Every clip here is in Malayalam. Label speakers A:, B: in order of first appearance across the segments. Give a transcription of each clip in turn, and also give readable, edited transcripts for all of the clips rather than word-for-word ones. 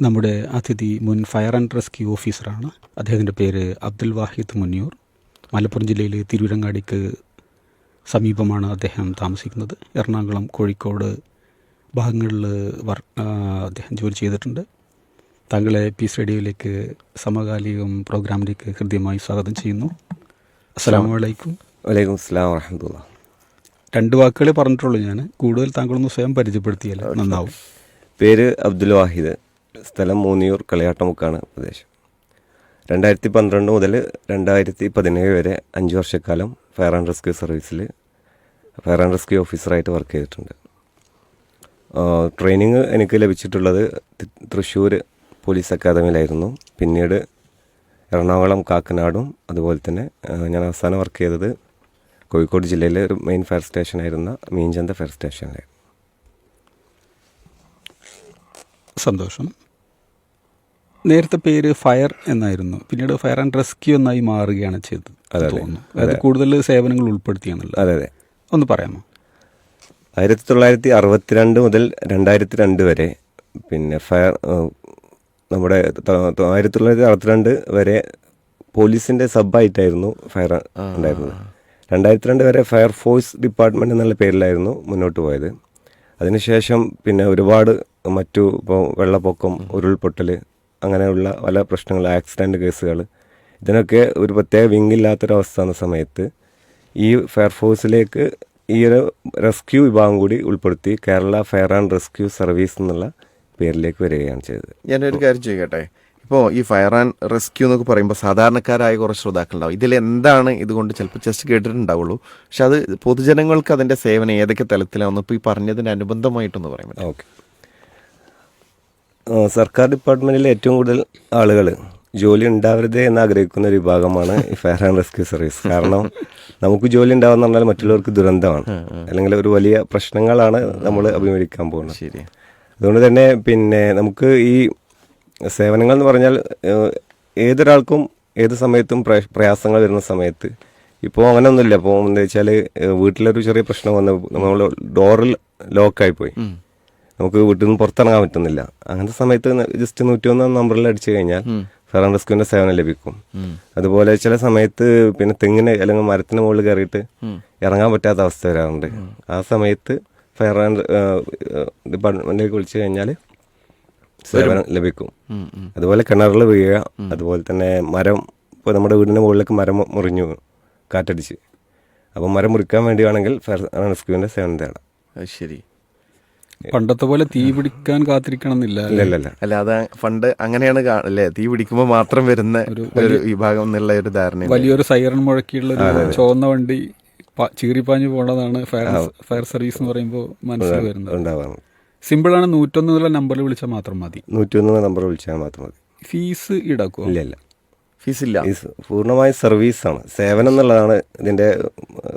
A: നമ്മുടെ അതിഥി മുൻ ഫയർ ആൻഡ് റെസ്ക്യൂ ഓഫീസറാണ്. അദ്ദേഹത്തിൻ്റെ പേര് അബ്ദുൽ വാഹിദ് മുന്നിയൂർ. മലപ്പുറം ജില്ലയിലെ തിരൂരങ്ങാടിക്ക് സമീപമാണ് അദ്ദേഹം താമസിക്കുന്നത്. എറണാകുളം, കോഴിക്കോട് ഭാഗങ്ങളിൽ അദ്ദേഹം ജോലി ചെയ്തിട്ടുണ്ട്. താങ്കളെ പീസ് റേഡിയോയിലേക്ക് സമകാലികം പ്രോഗ്രാമിലേക്ക് ഹൃദ്യമായി സ്വാഗതം ചെയ്യുന്നു. അസ്സലാമു അലൈക്കും.
B: വലൈക്കും അസ്സലാം വറഹ്മത്തുള്ളാഹി.
A: 2 വാക്കുകളെ പറഞ്ഞിട്ടുള്ളൂ ഞാൻ. കൂടുതൽ താങ്കളൊന്ന് സ്വയം പരിചയപ്പെടുത്തിയാൽ നന്നാവും.
B: പേര് അബ്ദുൽ വാഹിദ്, സ്ഥലം മൂന്നിയൂർ കളിയാട്ടമുക്കാണ് പ്രദേശം. 2012 മുതൽ 2017 വരെ 5 വർഷക്കാലം ഫയർ ആൻഡ് റെസ്ക്യൂ സർവീസിൽ ഫയർ ആൻഡ് റെസ്ക്യൂ ഓഫീസറായിട്ട് വർക്ക് ചെയ്തിട്ടുണ്ട്. ട്രെയിനിങ് എനിക്ക് ലഭിച്ചിട്ടുള്ളത് തൃശ്ശൂർ പോലീസ് അക്കാദമിയിലായിരുന്നു. പിന്നീട് എറണാകുളം, കാക്കനാടും, അതുപോലെ തന്നെ ഞാൻ അവസാനം വർക്ക് ചെയ്തത് കോഴിക്കോട് ജില്ലയിലെ ഒരു മെയിൻ ഫയർ സ്റ്റേഷനായിരുന്ന മീൻചന്ത ഫയർ സ്റ്റേഷനിലായിരുന്നു.
A: സന്തോഷം. നേരത്തെ പേര് ഫയർ എന്നായിരുന്നു, പിന്നീട് ഫയർ ആൻഡ് റെസ്ക്യൂ എന്നായി മാറുകയാണ് ചെയ്തത് തോന്നുന്നു. അതായത് കൂടുതൽ സേവനങ്ങൾ ഉൾപ്പെടുത്തിയാണല്ലോ.
B: അതെ അതെ,
A: ഒന്ന് പറയാമോ?
B: 1962 മുതൽ 2002 വരെ പിന്നെ ഫയർ നമ്മുടെ 1962 വരെ പോലീസിൻ്റെ സബായിട്ടായിരുന്നു ഫയർ ഉണ്ടായിരുന്നത്. 2002 വരെ ഫയർ ഫോഴ്സ് ഡിപ്പാർട്ട്മെൻറ്റ് എന്നുള്ള പേരിലായിരുന്നു മുന്നോട്ട് പോയത്. അതിനുശേഷം പിന്നെ ഒരുപാട് മറ്റു ഇപ്പോൾ വെള്ളപ്പൊക്കം, ഉരുൾപൊട്ടൽ, അങ്ങനെയുള്ള പല പ്രശ്നങ്ങൾ, ആക്സിഡൻറ്റ് കേസുകൾ, ഇതിനൊക്കെ ഒരു പ്രത്യേക വിങ്ങില്ലാത്തൊരവസ്ഥ എന്ന സമയത്ത് ഈ ഫയർഫോഴ്സിലേക്ക് ഈ ഒരു റെസ്ക്യൂ വിഭാഗം കൂടി ഉൾപ്പെടുത്തി Kerala fire and rescue service എന്നുള്ള പേരിലേക്ക് വരികയാണ് ചെയ്തത്.
C: ഞാനൊരു കാര്യം ചോദിക്കട്ടെ. ഇപ്പോൾ ഈ ഫയർ ആൻഡ് റെസ്ക്യൂ എന്നൊക്കെ പറയുമ്പോൾ സാധാരണക്കാരായ കുറച്ച് ശ്രോതാക്കളുണ്ടാവും. ഇതിലെന്താണ് ഇതുകൊണ്ട് ചിലപ്പോൾ ജസ്റ്റ് കേട്ടിട്ടുണ്ടാവുള്ളൂ. പക്ഷെ അത് പൊതുജനങ്ങൾക്ക് അതിൻ്റെ സേവനം ഏതൊക്കെ തലത്തിലാണെന്ന് ഇപ്പോൾ ഈ പറഞ്ഞതിന് അനുബന്ധമായിട്ടൊന്ന് പറയാൻ പറ്റും?
B: ഓക്കെ. സർക്കാർ ഡിപ്പാർട്ട്മെൻറ്റിൽ ഏറ്റവും കൂടുതൽ ആളുകൾ ജോലി ഉണ്ടാവരുതേ എന്ന് ആഗ്രഹിക്കുന്ന ഒരു വിഭാഗമാണ് ഈ ഫയർ ആൻഡ് റെസ്ക്യൂ സർവീസ്. കാരണം നമുക്ക് ജോലി ഉണ്ടാവുന്ന പറഞ്ഞാൽ മറ്റുള്ളവർക്ക് ദുരന്തമാണ്, അല്ലെങ്കിൽ ഒരു വലിയ പ്രശ്നങ്ങളാണ് നമ്മൾ അഭിമുഖീകരിക്കാൻ പോകുന്നത്.
C: ശരി.
B: അതുകൊണ്ട് തന്നെ പിന്നെ നമുക്ക് ഈ സേവനങ്ങൾ എന്ന് പറഞ്ഞാൽ ഏതൊരാൾക്കും ഏത് സമയത്തും പ്രയാസങ്ങൾ വരുന്ന സമയത്ത് ഇപ്പോൾ അങ്ങനെയൊന്നുമില്ല. ഇപ്പോൾ എന്താ വെച്ചാൽ വീട്ടിലൊരു ചെറിയ പ്രശ്നം വന്ന് നമ്മൾ ഡോറിൽ ലോക്കായിപ്പോയി, നമുക്ക് വീട്ടിൽ നിന്ന് പുറത്തിറങ്ങാൻ പറ്റുന്നില്ല. അങ്ങനത്തെ സമയത്ത് ജസ്റ്റ് 101 നമ്പറിൽ അടിച്ചു കഴിഞ്ഞാൽ ഫയർ ആൻഡ് റെസ്ക്യൂവിൻ്റെ സേവനം ലഭിക്കും. അതുപോലെ ചില സമയത്ത് പിന്നെ തെങ്ങിന് അല്ലെങ്കിൽ മരത്തിന് മുകളിൽ കയറിയിട്ട് ഇറങ്ങാൻ പറ്റാത്ത അവസ്ഥ വരാറുണ്ട്. ആ സമയത്ത് ഫയർ ആൻഡ് ഡിപ്പാർട്ട്മെന്റിലേക്ക് വിളിച്ചു കഴിഞ്ഞാൽ സേവനം ലഭിക്കും. അതുപോലെ കിണറിൽ വീഴുക, അതുപോലെ തന്നെ മരം, ഇപ്പോൾ നമ്മുടെ വീടിൻ്റെ മുകളിലേക്ക് മരം മുറിഞ്ഞു കാറ്റടിച്ച്, അപ്പോൾ മരം മുറിക്കാൻ വേണ്ടിയാണെങ്കിൽ ഫയർ ആൻഡ് റെസ്ക്യൂവിൻ്റെ സേവനം തേടാം.
C: ശരി.
A: പണ്ടത്തെ പോലെ തീ പിടിക്കാൻ കാത്തിരിക്കണം എന്നില്ല.
C: അല്ല, അത് ഫണ്ട് അങ്ങനെയാണ് അല്ലേ, തീ പിടിക്കുമ്പോൾ മാത്രം വരുന്ന ഒരു വിഭാഗം എന്നുള്ള ഒരു ധാരണ.
A: വലിയൊരു സൈറൺ മുഴക്കിയുള്ള ഒരു ചുവന്ന വണ്ടി ചീറിപ്പാഞ്ഞു പോകേണ്ടതാണ് ഫയർ സർവീസ് എന്ന് പറയുമ്പോൾ മനസ്സിൽ വരുന്നത്. സിമ്പിളാണ്. 101 എന്നുള്ള നമ്പറിൽ വിളിച്ചാൽ മാത്രം മതി.
B: 101 നമ്പർ വിളിച്ചാൽ മാത്രം മതി.
A: ഫീസ് ഈടാക്കുമോ?
B: ഇല്ല,
C: ഫീസില്ല.
B: പൂർണ്ണമായ സർവീസാണ്, സേവനം എന്നുള്ളതാണ് ഇതിന്റെ.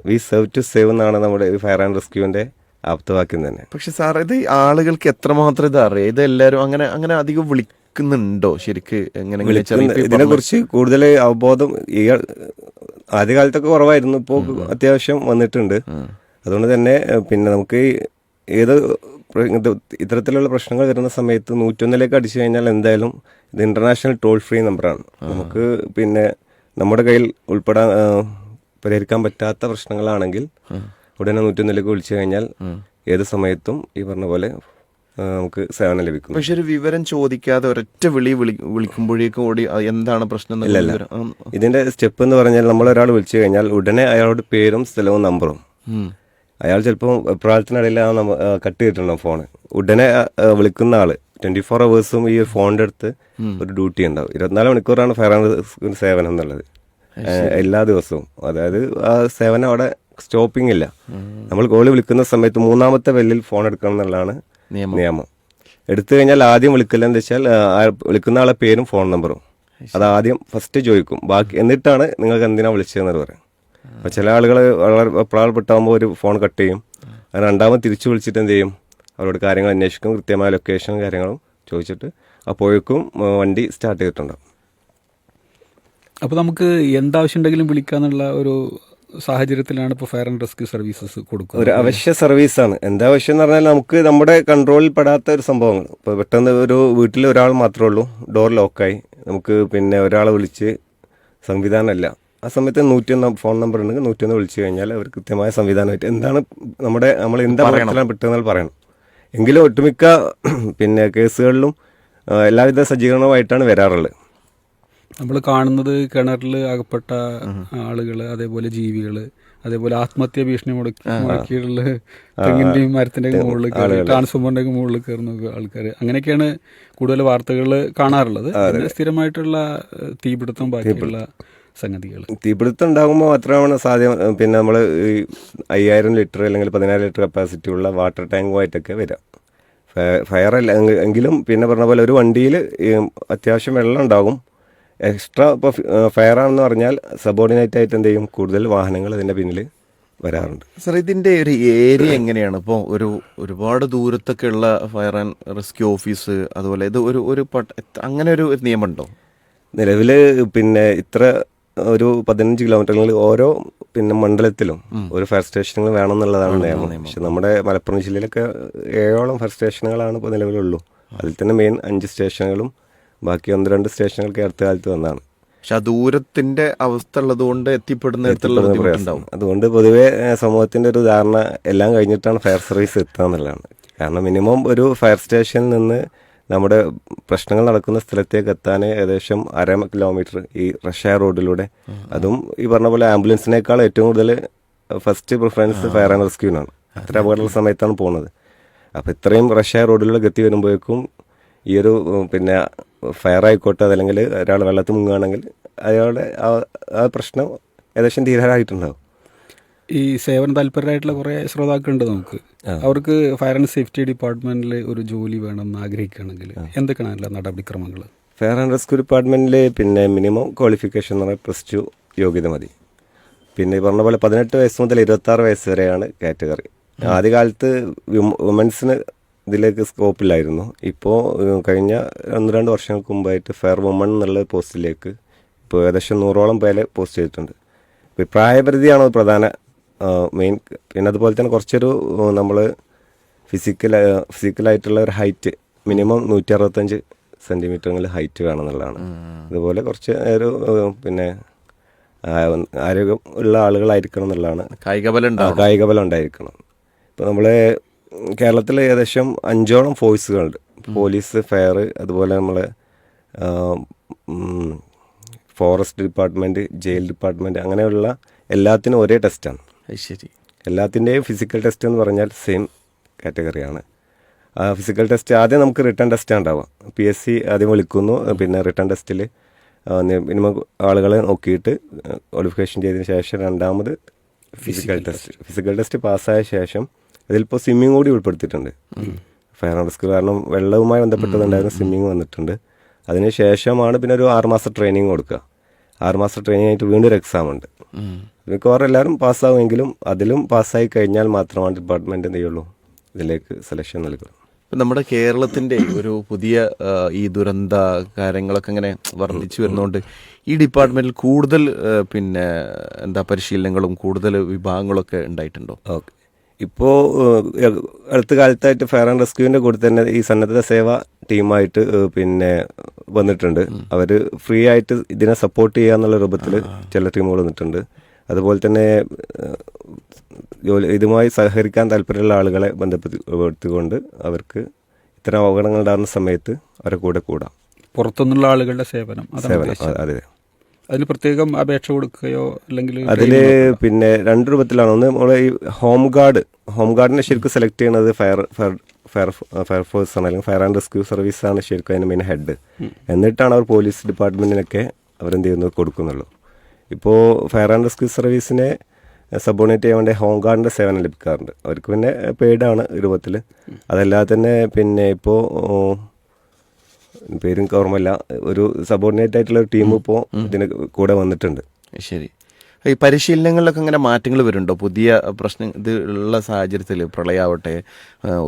B: വി സെർവ് ടു സേവ് എന്നാണ് നമ്മുടെ ഫയർ ആൻഡ് റെസ്ക്യൂവിന്റെ ആപ്തവാക്യം തന്നെ.
C: പക്ഷെ സാർ, ഇത് ആളുകൾക്ക് എത്രമാത്രം ഇത് അറിയാം? ഇത് എല്ലാവരും അങ്ങനെ അധികം വിളിക്കുന്നുണ്ടോ ശരിക്ക്?
B: ഇതിനെ കുറിച്ച് കൂടുതൽ അവബോധം ഈ ആദ്യകാലത്തൊക്കെ കുറവായിരുന്നു, ഇപ്പോൾ അത്യാവശ്യം വന്നിട്ടുണ്ട്. അതുകൊണ്ട് തന്നെ പിന്നെ നമുക്ക് ഏത് ഇത്തരത്തിലുള്ള പ്രശ്നങ്ങൾ വരുന്ന സമയത്ത് 101 അടിച്ചു കഴിഞ്ഞാൽ എന്തായാലും ഇത് ഇന്റർനാഷണൽ ടോൾ ഫ്രീ നമ്പറാണ്. നമുക്ക് പിന്നെ നമ്മുടെ കയ്യിൽ പരിഹരിക്കാൻ പറ്റാത്ത പ്രശ്നങ്ങളാണെങ്കിൽ ഉടനെ 101 വിളിച്ചു കഴിഞ്ഞാൽ ഏത് സമയത്തും ഈ പറഞ്ഞ പോലെ നമുക്ക് സേവനം ലഭിക്കും.
C: പക്ഷെ ഒരു വിവരം ചോദിക്കാതെ ഒരൊറ്റ വിളിക്കുമ്പോഴേക്കും ഓടി എന്താണ് പ്രശ്നം?
B: ഇതിന്റെ സ്റ്റെപ്പ് എന്ന് പറഞ്ഞാൽ നമ്മൾ ഒരാൾ വിളിച്ചു കഴിഞ്ഞാൽ ഉടനെ അയാളുടെ പേരും സ്ഥലവും നമ്പറും, അയാൾ ചിലപ്പോൾ പ്രാർത്ഥനയിടയിൽ കട്ട് ചെയ്തിട്ടുണ്ടാവും ഫോണ്, ഉടനെ വിളിക്കുന്ന ആള് 24 hours ഈ ഫോണിന്റെ അടുത്ത് ഒരു ഡ്യൂട്ടി ഉണ്ടാവും. 24 മണിക്കൂറാണ് ഫയർ ആൻഡ് റെസ്ക്യൂ സേവനം എന്നുള്ളത്, എല്ലാ ദിവസവും. അതായത് ആ സേവനം അവിടെ സ്റ്റോപ്പിംഗ് ഇല്ല. നമ്മൾ കോള് വിളിക്കുന്ന സമയത്ത് 3ാമത്തെ ബെല്ലിൽ ഫോൺ എടുക്കണം എന്നുള്ളതാണ് നിയമം. എടുത്തു കഴിഞ്ഞാൽ ആദ്യം വിളിക്കില്ലെന്ന് വെച്ചാൽ വിളിക്കുന്ന ആളെ പേരും ഫോൺ നമ്പറും അത് ആദ്യം ഫസ്റ്റ് ചോദിക്കും. ബാക്കി എന്നിട്ടാണ് നിങ്ങൾക്ക് എന്തിനാ വിളിച്ചതെന്ന് പറയും. അപ്പോൾ ചില ആളുകൾ വളരെ പ്രായപ്പെട്ടാകുമ്പോൾ ഒരു ഫോൺ കട്ട് ചെയ്യും. അത് രണ്ടാമത് തിരിച്ചു വിളിച്ചിട്ട് എന്ത് ചെയ്യും, അവരോട് കാര്യങ്ങൾ അന്വേഷിക്കും, കൃത്യമായ ലൊക്കേഷനും കാര്യങ്ങളും ചോദിച്ചിട്ട് അപ്പോഴേക്കും വണ്ടി സ്റ്റാർട്ട് ചെയ്തിട്ടുണ്ടാവും.
A: അപ്പോൾ നമുക്ക് എന്താവശ്യം ഉണ്ടെങ്കിലും വിളിക്കാന്നുള്ള ഒരു സാഹചര്യത്തിലാണ് ഇപ്പോൾ ഫയർ ആൻഡ് റെസ്ക്യൂ സർവീസസ് കൊടുക്കുന്നത്?
B: ഒരു അവശ്യ സർവീസാണ്. എന്താ ആവശ്യം എന്ന് പറഞ്ഞാൽ നമുക്ക് നമ്മുടെ കൺട്രോളിൽ പെടാത്ത ഒരു സംഭവങ്ങൾ. ഇപ്പോൾ പെട്ടെന്ന് ഒരു വീട്ടിൽ ഒരാൾ മാത്രമേ ഉള്ളൂ, ഡോർ ലോക്കായി, നമുക്ക് പിന്നെ ഒരാളെ വിളിച്ച് സംവിധാനമല്ല. ആ സമയത്ത് 101 ഫോൺ നമ്പർ ഉണ്ടെങ്കിൽ 101 വിളിച്ചു കഴിഞ്ഞാൽ അവർ കൃത്യമായ സംവിധാനമായിട്ട് എന്താണ് നമ്മൾ എന്താ പ്രവർത്തനം പെട്ടെന്ന് പറയണം. എങ്കിലും ഒട്ടുമിക്ക പിന്നെ കേസുകളിലും എല്ലാവിധ സജ്ജീകരണവുമായിട്ടാണ് വരാറുള്ളത്.
A: നമ്മൾ കാണുന്നത് കിണറിൽ അകപ്പെട്ട ആളുകൾ, അതേപോലെ ജീവികൾ, അതേപോലെ ആത്മഹത്യ ഭീഷണി മുടക്കിയിട്ടുള്ള തെങ്ങിന്റെയും മരത്തിന്റെയും മുകളിൽ കയറി, ട്രാൻസ്ഫോമറിന്റെയും മുകളിൽ കയറുന്ന ആൾക്കാർ, അങ്ങനെയൊക്കെയാണ് കൂടുതൽ വാർത്തകൾ കാണാറുള്ളത്. പിന്നെ സ്ഥിരമായിട്ടുള്ള തീപിടുത്തം, ബാക്കിയുള്ള സംഗതികൾ.
B: തീപിടുത്തം ഉണ്ടാകുമ്പോൾ മാത്രമാണ് സാധ്യം. പിന്നെ നമ്മൾ 5000 ലിറ്റർ അല്ലെങ്കിൽ 10000 ലിറ്റർ കപ്പാസിറ്റി ഉള്ള വാട്ടർ ടാങ്കുമായിട്ടൊക്കെ വരാം. ഫയർ അല്ല എങ്കിലും പിന്നെ പറഞ്ഞ പോലെ ഒരു വണ്ടിയിൽ അത്യാവശ്യം വെള്ളം ഉണ്ടാകും. എക്സ്ട്രാ ഇപ്പോൾ ഫയറാണെന്ന് പറഞ്ഞാൽ സബോർഡിനേറ്റ് ആയിട്ട് എന്ത് ചെയ്യും, കൂടുതൽ വാഹനങ്ങൾ ഇതിൻ്റെ പിന്നിൽ വരാറുണ്ട്.
C: സർ, ഇതിൻ്റെ ഒരു ഏരിയ എങ്ങനെയാണ്? ഇപ്പോൾ ഒരുപാട് ദൂരത്തൊക്കെ ഉള്ള ഫയർ ആൻഡ് റെസ്ക്യൂ ഓഫീസ്, അതുപോലെ ഇത് അങ്ങനെ ഒരു നിയമമുണ്ടോ
B: നിലവിൽ? പിന്നെ ഇത്ര ഒരു 15 കിലോമീറ്ററിൽ ഓരോ പിന്നെ മണ്ഡലത്തിലും ഒരു ഫയർ സ്റ്റേഷനുകൾ വേണം എന്നുള്ളതാണ് നിയമം. പക്ഷെ നമ്മുടെ മലപ്പുറം ജില്ലയിലൊക്കെ 7ഓളം ഫയർ സ്റ്റേഷനുകളാണ് ഇപ്പോൾ നിലവിലുള്ളൂ. അതിൽ തന്നെ മെയിൻ 5 സ്റ്റേഷനുകളും ബാക്കി 1-2 സ്റ്റേഷനുകൾക്ക് അടുത്ത കാലത്ത് വന്നതാണ്.
C: പക്ഷെ ആ ദൂരത്തിന്റെ അവസ്ഥ ഉള്ളത് കൊണ്ട് എത്തിപ്പെടുന്ന
B: അതുകൊണ്ട് പൊതുവേ സമൂഹത്തിന്റെ ഒരു ധാരണ എല്ലാം കഴിഞ്ഞിട്ടാണ് ഫയർ സർവീസ് എത്തുക എന്നുള്ളതാണ്. കാരണം മിനിമം ഒരു ഫയർ സ്റ്റേഷനിൽ നിന്ന് നമ്മുടെ പ്രശ്നങ്ങൾ നടക്കുന്ന സ്ഥലത്തേക്ക് എത്താൻ ഏകദേശം 1/2 കിലോമീറ്റർ ഈ റഷ്യ റോഡിലൂടെ, അതും ഈ പറഞ്ഞ പോലെ ആംബുലൻസിനേക്കാൾ ഏറ്റവും കൂടുതൽ ഫസ്റ്റ് പ്രിഫറൻസ് ഫയർ ആൻഡ് റെസ്ക്യൂവിനാണ്. അത്ര അപകടമുള്ള സമയത്താണ് പോകുന്നത്. അപ്പോൾ ഇത്രയും റഷ്യ റോഡിലൂടെ എത്തി വരുമ്പോഴേക്കും ഈ ഒരു പിന്നെ ഫയർ ആയിക്കോട്ടെ, അതല്ലെങ്കിൽ ഒരാൾ വെള്ളത്തിൽ മുങ്ങുകയാണെങ്കിൽ അയാളുടെ ആ പ്രശ്നം ഏകദേശം തീരാറായിട്ടുണ്ടാവും.
A: ഈ സേവന താല്പര്യരായിട്ടുള്ള കുറേ ശ്രോതാക്കളുണ്ട് നമുക്ക്. അവർക്ക് ഫയർ ആൻഡ് സേഫ്റ്റി ഡിപ്പാർട്ട്മെന്റിൽ ഒരു ജോലി വേണമെന്ന് ആഗ്രഹിക്കുകയാണെങ്കിൽ എന്തൊക്കെയാണ് നടപടിക്രമങ്ങൾ?
B: ഫയർ ആൻഡ് റെസ്ക്യൂ ഡിപ്പാർട്ട്മെന്റിൽ പിന്നെ മിനിമം ക്വാളിഫിക്കേഷൻ എന്ന് പറഞ്ഞാൽ +2 യോഗ്യത മതി. പിന്നെ ഈ പറഞ്ഞ പോലെ 18 വയസ്സ് മുതൽ 26 വയസ്സ് വരെയാണ് കാറ്റഗറി. ആദ്യകാലത്ത് വുമൻസിന് ഇതിലേക്ക് സ്കോപ്പില്ലായിരുന്നു. ഇപ്പോൾ കഴിഞ്ഞ 1-2 വർഷങ്ങൾക്ക് മുമ്പായിട്ട് ഫയർ വുമൺ എന്നുള്ള പോസ്റ്റിലേക്ക് ഇപ്പോൾ ഏകദേശം 100ഓളം പേരെ പോസ്റ്റ് ചെയ്തിട്ടുണ്ട്. ഇപ്പോൾ പ്രായപരിധിയാണ് പ്രധാന മെയിൻ. പിന്നെ അതുപോലെ തന്നെ കുറച്ചൊരു നമ്മൾ ഫിസിക്കലായിട്ടുള്ള ഒരു ഹൈറ്റ് മിനിമം 165 സെൻറ്റിമീറ്ററെങ്കിൽ ഹൈറ്റ് വേണമെന്നുള്ളതാണ്. അതുപോലെ കുറച്ച് ഒരു പിന്നെ ആരോഗ്യം ഉള്ള ആളുകളായിരിക്കണം എന്നുള്ളതാണ്. കായികബലം ഉണ്ടായിരിക്കണം. ഇപ്പോൾ നമ്മൾ കേരളത്തിൽ ഏകദേശം 5ഓളം ഫോഴ്സുകളുണ്ട്. പോലീസ്, ഫയർ, അതുപോലെ നമ്മളെ ഫോറസ്റ്റ് ഡിപ്പാർട്ട്മെൻറ്റ്, ജയിൽ ഡിപ്പാർട്ട്മെൻറ്റ്, അങ്ങനെയുള്ള എല്ലാത്തിനും ഒരേ ടെസ്റ്റാണ്.
C: ശരി.
B: എല്ലാത്തിൻ്റെയും ഫിസിക്കൽ ടെസ്റ്റ് എന്ന് പറഞ്ഞാൽ സെയിം കാറ്റഗറിയാണ്. ആ ഫിസിക്കൽ ടെസ്റ്റ് ആദ്യം നമുക്ക് റിട്ടേൺ ടെസ്റ്റാണ് ഉണ്ടാവുക. PSC ആദ്യം വിളിക്കുന്നു. പിന്നെ റിട്ടേൺ ടെസ്റ്റിൽ മിനിമം ആളുകളെ നോക്കിയിട്ട് ക്വാളിഫിക്കേഷൻ ചെയ്തതിന് ശേഷം രണ്ടാമത് ഫിസിക്കൽ ടെസ്റ്റ് പാസ്സായ ശേഷം അതിലിപ്പോൾ സ്വിമ്മിങ് കൂടി ഉൾപ്പെടുത്തിയിട്ടുണ്ട്. ഫയർ ആൻഡ് റെസ്ക്യൂ കാരണം വെള്ളവുമായി ബന്ധപ്പെട്ടതുണ്ടായിരുന്ന സ്വിമ്മിങ് വന്നിട്ടുണ്ട്. അതിന് ശേഷമാണ് പിന്നെ ഒരു 6 മാസം ട്രെയിനിങ് കൊടുക്കുക. 6 മാസം ട്രെയിനിങ് ആയിട്ട് വീണ്ടും ഒരു എക്സാം ഉണ്ട്. മിക്കവാറും എല്ലാവരും പാസ്സാവുമെങ്കിലും അതിലും പാസ്സായി കഴിഞ്ഞാൽ മാത്രമാണ് ഡിപ്പാർട്ട്മെൻറ്റ് എന്ത് ചെയ്യുള്ളൂ ഇതിലേക്ക് സെലക്ഷൻ നൽകുക.
C: നമ്മുടെ കേരളത്തിൻ്റെ ഒരു പുതിയ ഈ ദുരന്ത കാര്യങ്ങളൊക്കെ ഇങ്ങനെ വർദ്ധിച്ചു വരുന്നതുകൊണ്ട് ഈ ഡിപ്പാർട്ട്മെൻറ്റിൽ കൂടുതൽ പിന്നെ പരിശീലനങ്ങളും കൂടുതൽ വിഭാഗങ്ങളൊക്കെ ഉണ്ടായിട്ടുണ്ടോ?
B: ഓക്കെ. ഇപ്പോൾ അടുത്ത കാലത്തായിട്ട് ഫയർ ആൻഡ് റെസ്ക്യൂവിൻ്റെ കൂടെ തന്നെ ഈ സന്നദ്ധ സേവ ടീമായിട്ട് പിന്നെ വന്നിട്ടുണ്ട്. അവർ ഫ്രീ ആയിട്ട് ഇതിനെ സപ്പോർട്ട് ചെയ്യുക എന്നുള്ള രൂപത്തിൽ ചില ടീമുകൾ വന്നിട്ടുണ്ട്. അതുപോലെ തന്നെ ഇതുമായി സഹകരിക്കാൻ താല്പര്യമുള്ള ആളുകളെ ബന്ധപ്പെടുത്തിക്കൊണ്ട് അവർക്ക് ഇത്തരം അപകടങ്ങൾ ഉണ്ടാകുന്ന സമയത്ത് അവരെ കൂടെ കൂടാം.
A: പുറത്തുനിന്നുള്ള ആളുകളുടെ സേവനം.
B: അതെ.
A: അതിന് പ്രത്യേകം അപേക്ഷ കൊടുക്കുകയോ അല്ലെങ്കിൽ
B: അതിൽ പിന്നെ 2 രൂപത്തിലാണ്. ഒന്ന് നമ്മളെ ഈ ഹോം ഗാർഡിനെ ശരിക്കും സെലക്ട് ചെയ്യുന്നത് ഫയർഫോഴ്സ് ആണ്, അല്ലെങ്കിൽ ഫയർ ആൻഡ് റെസ്ക്യൂ സർവീസാണ് ശരിക്കും അതിന് മെയിൻ ഹെഡ്. എന്നിട്ടാണ് അവർ പോലീസ് ഡിപ്പാർട്ട്മെൻറ്റിനൊക്കെ അവരെന്ത് ചെയ്യുന്നത് കൊടുക്കുന്നുള്ളൂ. ഇപ്പോൾ ഫയർ ആൻഡ് റെസ്ക്യൂ സർവീസിനെ സബോർഡിനേറ്റ് ചെയ്യാൻ വേണ്ടി ഹോം ഗാർഡിൻ്റെ സേവനം ലഭിക്കാറുണ്ട്. അവർക്ക് പിന്നെ പെയ്ഡാണ് രൂപത്തിൽ. അതല്ലാതെ തന്നെ പിന്നെ ഇപ്പോൾ പേരും ഓർമ്മയില്ല, ഒരു സബോർഡിനേറ്റ് ആയിട്ടുള്ള ഒരു ടീം ഇപ്പോൾ ഇതിന് കൂടെ വന്നിട്ടുണ്ട്.
C: ശരി. ഈ പരിശീലനങ്ങളിലൊക്കെ അങ്ങനെ മാറ്റങ്ങൾ വരുന്നുണ്ടോ? പുതിയ പ്രശ്നം ഇത് ഉള്ള സാഹചര്യത്തിൽ പ്രളയമാവട്ടെ,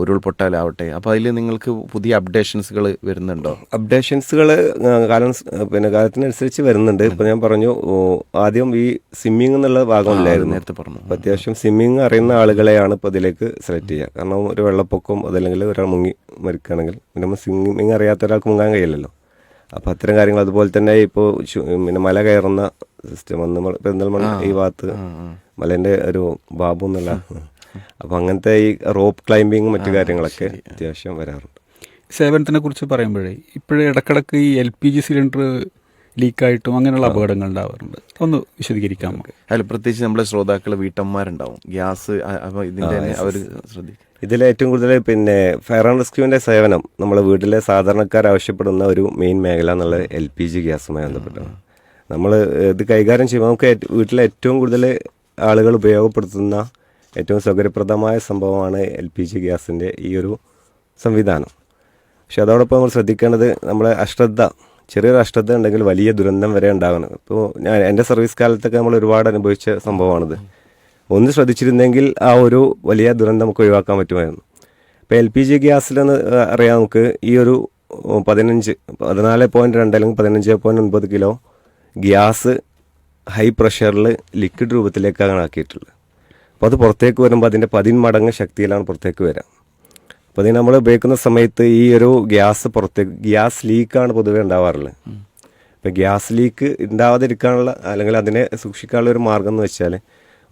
C: ഉരുൾപൊട്ടലാവട്ടെ, അപ്പോൾ അതിൽ നിങ്ങൾക്ക് പുതിയ അപ്ഡേഷൻസുകൾ വരുന്നുണ്ടോ?
B: അപ്ഡേഷൻസുകൾ കാലത്തിനനുസരിച്ച് വരുന്നുണ്ട്. ഇപ്പൊ ഞാൻ പറഞ്ഞു, ആദ്യം ഈ സ്വിമ്മിങ് എന്നുള്ള ഭാഗമില്ലായിരുന്നു.
C: നേരത്തെ പറഞ്ഞു.
B: അപ്പൊ അത്യാവശ്യം സ്വിമ്മിങ് അറിയുന്ന ആളുകളെയാണ് ഇപ്പൊ ഇതിലേക്ക് സെലക്ട് ചെയ്യുക. കാരണം ഒരു വെള്ളപ്പൊക്കം അതല്ലെങ്കിൽ ഒരാൾ മുങ്ങി മരിക്കുകയാണെങ്കിൽ പിന്നെ സ്വിമ്മിങ് അറിയാത്ത ഒരാൾക്ക് മുങ്ങാൻ കഴിയില്ലല്ലോ. അപ്പോൾ അത്തരം കാര്യങ്ങൾ, അതുപോലെ തന്നെ ഇപ്പോൾ പിന്നെ മല കയറുന്ന സിസ്റ്റം പെരിന്തൽമണ്ണ ഈ ഭാഗത്ത് മലേൻ്റെ ഒരു ബാബു എന്നുള്ള, അപ്പോൾ അങ്ങനത്തെ ഈ റോപ്പ് ക്ലൈമ്പിങ്ങും മറ്റു കാര്യങ്ങളൊക്കെ അത്യാവശ്യം വരാറുണ്ട്.
A: സേവനത്തിനെ കുറിച്ച് പറയുമ്പോഴേ ഇപ്പോഴും ഇടക്കിടക്ക് ഈ LPG സിലിണ്ടർ ലീക്കായിട്ടും അങ്ങനെയുള്ള അപകടങ്ങൾ ഉണ്ടാവാറുണ്ട്. ഒന്ന് വിശദീകരിക്കാം നമുക്ക്.
C: അതിൽ പ്രത്യേകിച്ച് നമ്മുടെ ശ്രോതാക്കൾ വീട്ടമ്മമാരുണ്ടാവും, ഗ്യാസ്, അപ്പോൾ ഇതിൻ്റെ അവർ ശ്രദ്ധിക്കും.
B: ഇതിലേറ്റവും കൂടുതൽ പിന്നെ ഫയർ ആൻഡ് റെസ്ക്യൂവിൻ്റെ സേവനം നമ്മളെ വീട്ടിലെ സാധാരണക്കാർ ആവശ്യപ്പെടുന്ന ഒരു മെയിൻ മേഖല എന്നുള്ളത് LPG ഗ്യാസുമായി ബന്ധപ്പെട്ടാണ്. നമ്മൾ ഇത് കൈകാര്യം ചെയ്യുമ്പോൾ നമുക്ക് വീട്ടിലെ ഏറ്റവും കൂടുതൽ ആളുകൾ ഉപയോഗപ്പെടുത്തുന്ന ഏറ്റവും സൗകര്യപ്രദമായ സംഭവമാണ് LPG ഗ്യാസിൻ്റെ ഈ ഒരു സംവിധാനം. പക്ഷെ അതോടൊപ്പം നമ്മൾ ശ്രദ്ധിക്കേണ്ടത്, നമ്മളെ ചെറിയൊരു അശ്രദ്ധ ഉണ്ടെങ്കിൽ വലിയ ദുരന്തം വരെ ഉണ്ടാകുന്നത്. ഇപ്പോൾ എൻ്റെ സർവീസ് കാലത്തൊക്കെ നമ്മൾ ഒരുപാട് അനുഭവിച്ച സംഭവമാണിത്. ഒന്ന് ശ്രദ്ധിച്ചിരുന്നെങ്കിൽ ആ ഒരു വലിയ ദുരന്തം നമുക്ക് ഒഴിവാക്കാൻ പറ്റുമായിരുന്നു. ഇപ്പോൾ LPG ഗ്യാസിലെന്ന് അറിയാം, നമുക്ക് ഈ ഒരു 14.2 അല്ലെങ്കിൽ 15.9 കിലോ ഗ്യാസ് ഹൈ പ്രഷറിൽ ലിക്വിഡ് രൂപത്തിലേക്കാണ് ആക്കിയിട്ടുള്ളത്. അപ്പോൾ അത് പുറത്തേക്ക് വരുമ്പോൾ അതിൻ്റെ 10 മടങ്ങ് ശക്തിയിലാണ് പുറത്തേക്ക് വരിക. അപ്പോൾ അതിന് നമ്മൾ ഉപയോഗിക്കുന്ന സമയത്ത് ഈ ഒരു ഗ്യാസ് ലീക്കാണ് പൊതുവെ ഉണ്ടാവാറുള്ളത്. ഇപ്പോൾ ഗ്യാസ് ലീക്ക് ഉണ്ടാവാതിരിക്കാനുള്ള അല്ലെങ്കിൽ അതിനെ സൂക്ഷിക്കാനുള്ള ഒരു മാർഗം എന്ന് വെച്ചാൽ,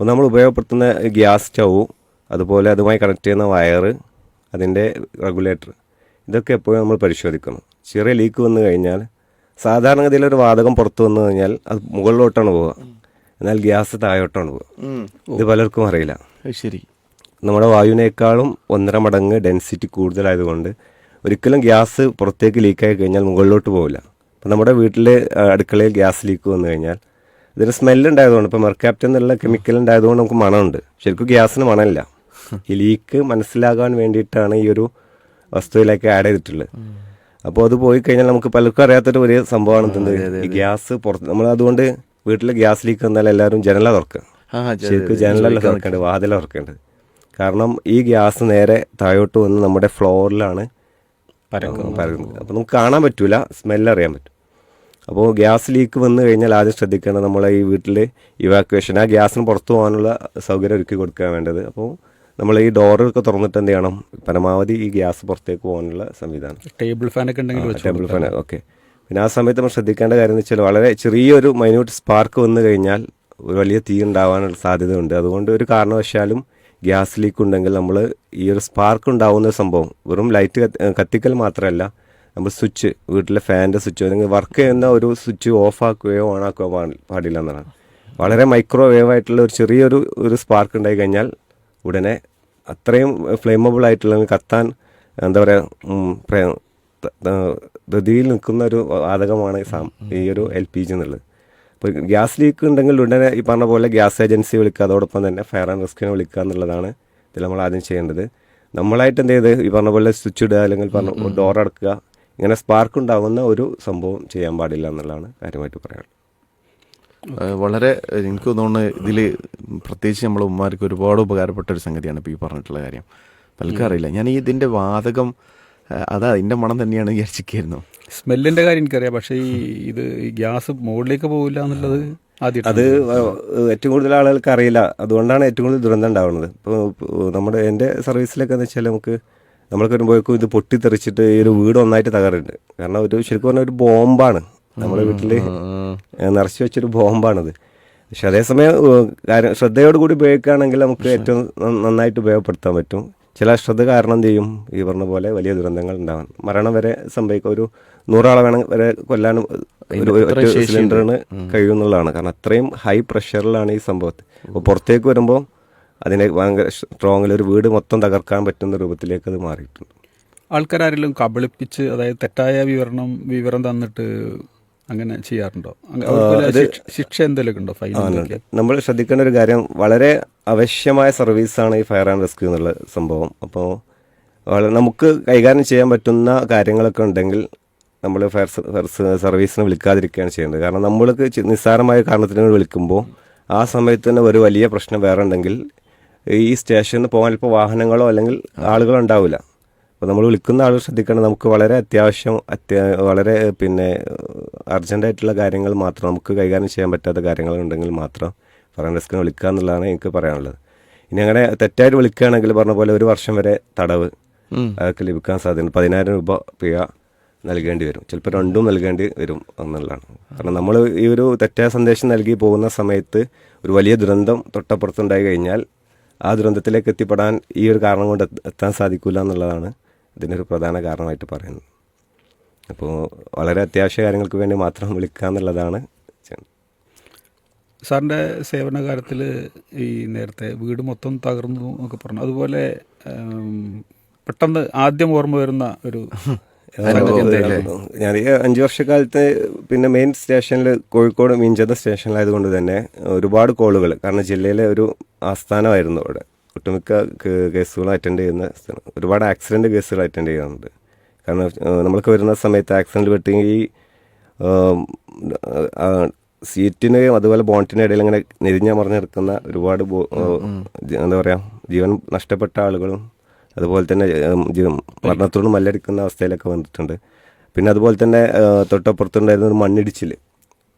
B: നമ്മൾ ഉപയോഗപ്പെടുത്തുന്ന ഗ്യാസ് സ്റ്റൗ, അതുപോലെ അതുമായി കണക്ട് ചെയ്യുന്ന വയറ്, അതിൻ്റെ റെഗുലേറ്റർ, ഇതൊക്കെ എപ്പോഴും നമ്മൾ പരിശോധിക്കണം. ചെറിയ ലീക്ക് വന്നു കഴിഞ്ഞാൽ സാധാരണഗതിയിലൊരു വാതകം പുറത്തു വന്നു കഴിഞ്ഞാൽ അത് മുകളിലോട്ടാണ് പോവുക, എന്നാൽ ഗ്യാസ് താഴോട്ടാണ് പോവുക. ഇത് പലർക്കും അറിയില്ല.
C: ശരി.
B: നമ്മുടെ വായുവിനേക്കാളും 1.5 മടങ്ങ് ഡെൻസിറ്റി കൂടുതലായതുകൊണ്ട് ഒരിക്കലും ഗ്യാസ് പുറത്തേക്ക് ലീക്കായി കഴിഞ്ഞാൽ മുകളിലോട്ട് പോവില്ല. അപ്പം നമ്മുടെ വീട്ടിൽ അടുക്കളയിൽ ഗ്യാസ് ലീക്ക് വന്നു കഴിഞ്ഞാൽ ഇതിന് സ്മെല്ലുണ്ടായതുകൊണ്ട്, ഇപ്പോൾ മെർക്കാപ്റ്റൻ എന്നുള്ള കെമിക്കൽ ഉണ്ടായതുകൊണ്ട് നമുക്ക് മണമുണ്ട്. ശരിക്കും ഗ്യാസിന് മണമില്ല. ഈ ലീക്ക് മനസ്സിലാകാൻ വേണ്ടിയിട്ടാണ് ഈ ഒരു വസ്തുവിലേക്ക് ആഡ് ചെയ്തിട്ടുള്ളത്. അപ്പോൾ അത് പോയി കഴിഞ്ഞാൽ നമുക്ക് പലർക്കും അറിയാത്തൊരു ഒരു സംഭവമാണ് എന്ത്, ഈ ഗ്യാസ് പുറത്ത്. നമ്മൾ അതുകൊണ്ട് വീട്ടിൽ ഗ്യാസ് ലീക്ക് വന്നാൽ എല്ലാവരും ജനല തുറക്കുക. ശരിക്കും ജനലല്ല തുറക്കേണ്ടത്, വാതില തുറക്കേണ്ടത്. കാരണം ഈ ഗ്യാസ് നേരെ താഴോട്ട് വന്ന് നമ്മുടെ ഫ്ലോറിലാണ് പരക്കുന്നത്. അപ്പോൾ നമുക്ക് കാണാൻ പറ്റൂല, സ്മെല്ലറിയാൻ പറ്റും. അപ്പോൾ ഗ്യാസ് ലീക്ക് വന്നു കഴിഞ്ഞാൽ ആദ്യം ശ്രദ്ധിക്കേണ്ടത് നമ്മളെ ഈ വീട്ടിൽ ഇവാക്വേഷൻ, ആ ഗ്യാസിന് പുറത്തു പോകാനുള്ള സൗകര്യം ഒരുക്കി കൊടുക്കാൻ വേണ്ടത്. അപ്പോൾ നമ്മൾ ഈ ഡോറൊക്കെ തുറന്നിട്ട് എന്ത് ചെയ്യണം, പരമാവധി ഈ ഗ്യാസ് പുറത്തേക്ക് പോകാനുള്ള സംവിധാനം.
A: ടേബിൾ ഫാനൊക്കെ ഉണ്ടെങ്കിൽ
B: ടേബിൾ ഫാൻ ഓക്കെ. പിന്നെ ആ സമയത്ത് നമ്മൾ ശ്രദ്ധിക്കേണ്ട കാര്യം എന്ന് വെച്ചാൽ, വളരെ ചെറിയൊരു മൈന്യൂട്ട് സ്പാർക്ക് വന്നു കഴിഞ്ഞാൽ ഒരു വലിയ തീ ഉണ്ടാവാനുള്ള സാധ്യതയുണ്ട്. അതുകൊണ്ട് ഒരു കാരണവശാലും ഗ്യാസ് ലീക്ക് ഉണ്ടെങ്കിൽ നമ്മൾ ഈ ഒരു സ്പാർക്ക് ഉണ്ടാവുന്ന സംഭവം വെറും ലൈറ്റ് കത്തിക്കൽ മാത്രമല്ല, നമ്മൾ സ്വിച്ച്, വീട്ടിലെ ഫാനിൻ്റെ സ്വിച്ച് അല്ലെങ്കിൽ വർക്ക് ചെയ്യുന്ന ഒരു സ്വിച്ച് ഓഫ് ആക്കുകയോ ഓൺ ആക്കുകയോ പാടില്ല എന്നാണ്. വളരെ മൈക്രോവേവ് ആയിട്ടുള്ള ഒരു ചെറിയൊരു സ്പാർക്ക് ഉണ്ടായി കഴിഞ്ഞാൽ ഉടനെ അത്രയും ഫ്ലെയിമബിൾ ആയിട്ടുള്ള കത്താൻ എന്താ പറയുക ധൃതിയിൽ നിൽക്കുന്ന ഒരു വാതകമാണ് ഈ ഒരു LPG എന്നുള്ളത്. അപ്പോൾ ഗ്യാസ് ലീക്ക് ഉണ്ടെങ്കിൽ ഉടനെ ഈ പറഞ്ഞ പോലെ ഗ്യാസ് ഏജൻസി വിളിക്കുക, അതോടൊപ്പം തന്നെ ഫയർ ആൻഡ് റെസ്ക്യൂവിനെ വിളിക്കുക എന്നുള്ളതാണ് ഇതിൽ നമ്മൾ ആദ്യം ചെയ്യേണ്ടത്. നമ്മളായിട്ട് എന്ത് ചെയ്ത് ഈ പറഞ്ഞ പോലെ സ്വിച്ച് ഇടുക അല്ലെങ്കിൽ ഡോർ അടക്കുക, ഇങ്ങനെ സ്പാർക്ക് ഉണ്ടാകുന്ന ഒരു സംഭവം ചെയ്യാൻ പാടില്ല എന്നുള്ളതാണ് കാര്യമായിട്ട് പറയാനുള്ളത്.
C: വളരെ എനിക്ക് തോന്നുന്നു ഇതിൽ പ്രത്യേകിച്ച് നമ്മളെ ഉമ്മാർക്ക് ഒരുപാട് ഉപകാരപ്പെട്ട ഒരു സംഗതിയാണ് ഇപ്പോൾ ഈ പറഞ്ഞിട്ടുള്ള കാര്യം. പലർക്കും അറിയില്ല. ഞാൻ ഇതിൻ്റെ വാതകം ഇതിൻ്റെ മണം തന്നെയാണ് വിചാരിച്ചിരിക്കുന്നു.
A: സ്മെല്ലിൻ്റെ കാര്യം എനിക്കറിയാം, പക്ഷേ ഈ ഗ്യാസ് മുകളിലേക്ക് പോകില്ല എന്നുള്ളത് ആദ്യം
B: അത് ഏറ്റവും കൂടുതൽ ആളുകൾക്ക് അറിയില്ല. അതുകൊണ്ടാണ് ഏറ്റവും കൂടുതൽ ദുരന്തം ഉണ്ടാവുന്നത്. ഇപ്പോൾ എൻ്റെ സർവീസിലൊക്കെ എന്ന് വെച്ചാൽ നമ്മൾക്ക് വരുമ്പോഴേക്കും ഇത് പൊട്ടിത്തെറിച്ചിട്ട് ഈ ഒരു വീട് ഒന്നായിട്ട് തകരുന്നുണ്ട്. കാരണം ശരിക്കും പറഞ്ഞാൽ ഒരു ബോംബാണ്, നമ്മുടെ വീട്ടിൽ നിറച്ച് വെച്ചൊരു ബോംബാണിത്. പക്ഷെ അതേസമയം ശ്രദ്ധയോടുകൂടി ഉപയോഗിക്കുകയാണെങ്കിൽ നമുക്ക് ഏറ്റവും നന്നായിട്ട് ഉപയോഗപ്പെടുത്താൻ പറ്റും. ചില അശ്രദ്ധ കാരണം എന്ത് ചെയ്യും, ഈ പറഞ്ഞ പോലെ വലിയ ദുരന്തങ്ങൾ ഉണ്ടാവാൻ, മരണം വരെ സംഭവിക്കും. ഒരു 100 ആളെ വരെ കൊല്ലാനും ഒരു സിലിണ്ടറിന് കഴിയുമെന്നുള്ളതാണ്. കാരണം അത്രയും ഹൈ പ്രഷറിലാണ് ഈ സംഭവത്തിൽ. അപ്പോൾ പുറത്തേക്ക് വരുമ്പോൾ അതിനെ ഭയങ്കര സ്ട്രോങ്ങിൽ ഒരു വീട് മൊത്തം തകർക്കാൻ പറ്റുന്ന രൂപത്തിലേക്ക് അത് മാറിയിട്ടുണ്ട്.
A: ആൾക്കാരെല്ലാം കബളിപ്പിച്ച്, അതായത് തെറ്റായ വിവരം തന്നിട്ട് അങ്ങനെ ചെയ്യാറുണ്ടോ? ശിക്ഷ എന്തെങ്കിലും ഉണ്ടോ? ഫൈൻ?
B: നമ്മൾ ശ്രദ്ധിക്കേണ്ട ഒരു കാര്യം, വളരെ ആവശ്യമായ സർവീസാണ് ഈ ഫയർ ആൻഡ് റെസ്ക്യൂ എന്നുള്ള സംഭവം. അപ്പോൾ നമുക്ക് കൈകാര്യം ചെയ്യാൻ പറ്റുന്ന കാര്യങ്ങളൊക്കെ ഉണ്ടെങ്കിൽ നമ്മൾ ഫയർ സർവീസിനെ വിളിക്കാതിരിക്കുകയാണ് ചെയ്യേണ്ടത്. കാരണം നമ്മൾക്ക് നിസ്സാരമായ കാരണത്തിന് വിളിക്കുമ്പോൾ ആ സമയത്ത് തന്നെ ഒരു വലിയ പ്രശ്നം വേറെ ഉണ്ടെങ്കിൽ ഈ സ്റ്റേഷനിൽ പോകാൻ ഇപ്പോൾ വാഹനങ്ങളോ അല്ലെങ്കിൽ ആളുകളോ ഉണ്ടാവില്ല. അപ്പോൾ നമ്മൾ വിളിക്കുന്ന ആൾ ശ്രദ്ധിക്കണം, നമുക്ക് വളരെ അത്യാവശ്യം വളരെ പിന്നെ അർജൻറ്റായിട്ടുള്ള കാര്യങ്ങൾ മാത്രം, നമുക്ക് കൈകാര്യം ചെയ്യാൻ പറ്റാത്ത കാര്യങ്ങളുണ്ടെങ്കിൽ മാത്രം ഫയർ റെസ്ക്യൂവിനെ വിളിക്കുക എന്നുള്ളതാണ് എനിക്ക് പറയാനുള്ളത്. ഇനി അങ്ങനെ തെറ്റായിട്ട് വിളിക്കുകയാണെങ്കിൽ പറഞ്ഞ പോലെ 1 വർഷം വരെ തടവ് അതൊക്കെ ലഭിക്കാൻ സാധ്യത, 10,000 രൂപ പിഴ നൽകേണ്ടി വരും, ചിലപ്പോൾ 2 നൽകേണ്ടി വരും എന്നുള്ളതാണ്. കാരണം നമ്മൾ ഈ ഒരു തെറ്റായ സന്ദേശം നൽകി പോകുന്ന സമയത്ത് ഒരു വലിയ ദുരന്തം തൊട്ടപ്പുറത്തുണ്ടായി കഴിഞ്ഞാൽ ആ ദുരന്തത്തിലേക്ക് എത്തിപ്പെടാൻ ഈ ഒരു കാരണം കൊണ്ട് എത്താൻ സാധിക്കില്ല എന്നുള്ളതാണ് ഇതിനൊരു പ്രധാന കാരണമായിട്ട് പറയുന്നത്. അപ്പോൾ വളരെ അത്യാവശ്യ കാര്യങ്ങൾക്ക് വേണ്ടി മാത്രം വിളിക്കുക എന്നുള്ളതാണ്.
A: സാറിൻ്റെ സേവനകാലത്തിൽ ഈ നേരത്തെ വീട് മൊത്തം തകർന്നു എന്നൊക്കെ പറഞ്ഞു, അതുപോലെ പെട്ടെന്ന് ആദ്യം ഓർമ്മ വരുന്ന ഒരു
B: ഞാൻ ഈ 5 വർഷക്കാലത്ത് പിന്നെ മെയിൻ സ്റ്റേഷനിൽ കോഴിക്കോട് മീഞ്ചന്ത സ്റ്റേഷനിലായതുകൊണ്ട് തന്നെ ഒരുപാട് കോളുകൾ, കാരണം ജില്ലയിലെ ഒരു ആസ്ഥാനമായിരുന്നു അവിടെ, ഒട്ടുമിക്ക കേസുകളും അറ്റൻഡ് ചെയ്യുന്ന സ്ഥലം, ഒരുപാട് ആക്സിഡൻറ്റ് കേസുകൾ അറ്റൻഡ് ചെയ്യുന്നുണ്ട്. കാരണം നമ്മൾക്ക് വരുന്ന സമയത്ത് ആക്സിഡൻറ്റ് പറ്റി ഈ സീറ്റിനെയും അതുപോലെ ബോണ്ടിൻ്റെ ഇടയിൽ ഇങ്ങനെ മറിഞ്ഞെടുക്കുന്ന ഒരുപാട് എന്താ പറയുക ജീവൻ നഷ്ടപ്പെട്ട ആളുകളും അതുപോലെ തന്നെ മരണത്തോട് മല്ലടിക്കുന്ന അവസ്ഥയിലൊക്കെ വന്നിട്ടുണ്ട്. പിന്നെ അതുപോലെ തന്നെ തൊട്ടപ്പുറത്തുണ്ടായിരുന്ന ഒരു മണ്ണിടിച്ചിൽ,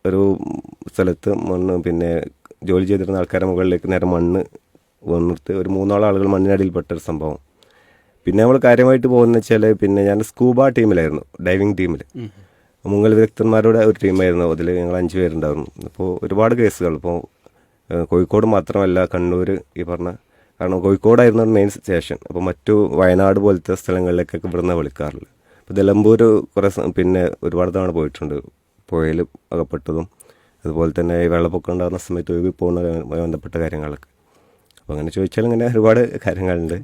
B: ഒരു സ്ഥലത്ത് മണ്ണ് പിന്നെ ജോലി ചെയ്തിരുന്ന ആൾക്കാരുടെ മുകളിലേക്ക് നേരെ മണ്ണ് വന്നിട്ട് ഒരു 3 ആളുകൾ മണ്ണിനടിയിൽപ്പെട്ട ഒരു സംഭവം. പിന്നെ നമ്മൾ കാര്യമായിട്ട് പോകുന്നത് വെച്ചാൽ പിന്നെ ഞാൻ സ്കൂബ ടീമിലായിരുന്നു, ഡൈവിങ് ടീമിൽ, മുങ്ങൽ വിദഗ്ധന്മാരുടെ ഒരു ടീമായിരുന്നു. അതിൽ ഞങ്ങൾ 5 പേരുണ്ടായിരുന്നു. അപ്പോൾ ഒരുപാട് കേസുകൾ ഇപ്പോൾ കോഴിക്കോട് മാത്രമല്ല കണ്ണൂർ ഈ പറഞ്ഞ, കാരണം കോഴിക്കോടായിരുന്നു മെയിൻ സ്റ്റേഷൻ. അപ്പോൾ മറ്റു വയനാട് പോലത്തെ സ്ഥലങ്ങളിലേക്കൊക്കെ ഇവിടുന്ന് വിളിക്കാറുള്ളത്. അപ്പോൾ നിലമ്പൂർ കുറേ പിന്നെ ഒരുപാട് തവണ പോയിട്ടുണ്ട്, പുഴയിൽ അകപ്പെട്ടതും അതുപോലെ തന്നെ ഈ വെള്ളപ്പൊക്കം ഉണ്ടാകുന്ന സമയത്ത് ഒഴുകി പോകുന്ന ബന്ധപ്പെട്ട കാര്യങ്ങളൊക്കെ. അപ്പോൾ അങ്ങനെ ചോദിച്ചാൽ ഇങ്ങനെ ഒരുപാട് കാര്യങ്ങളുണ്ട്.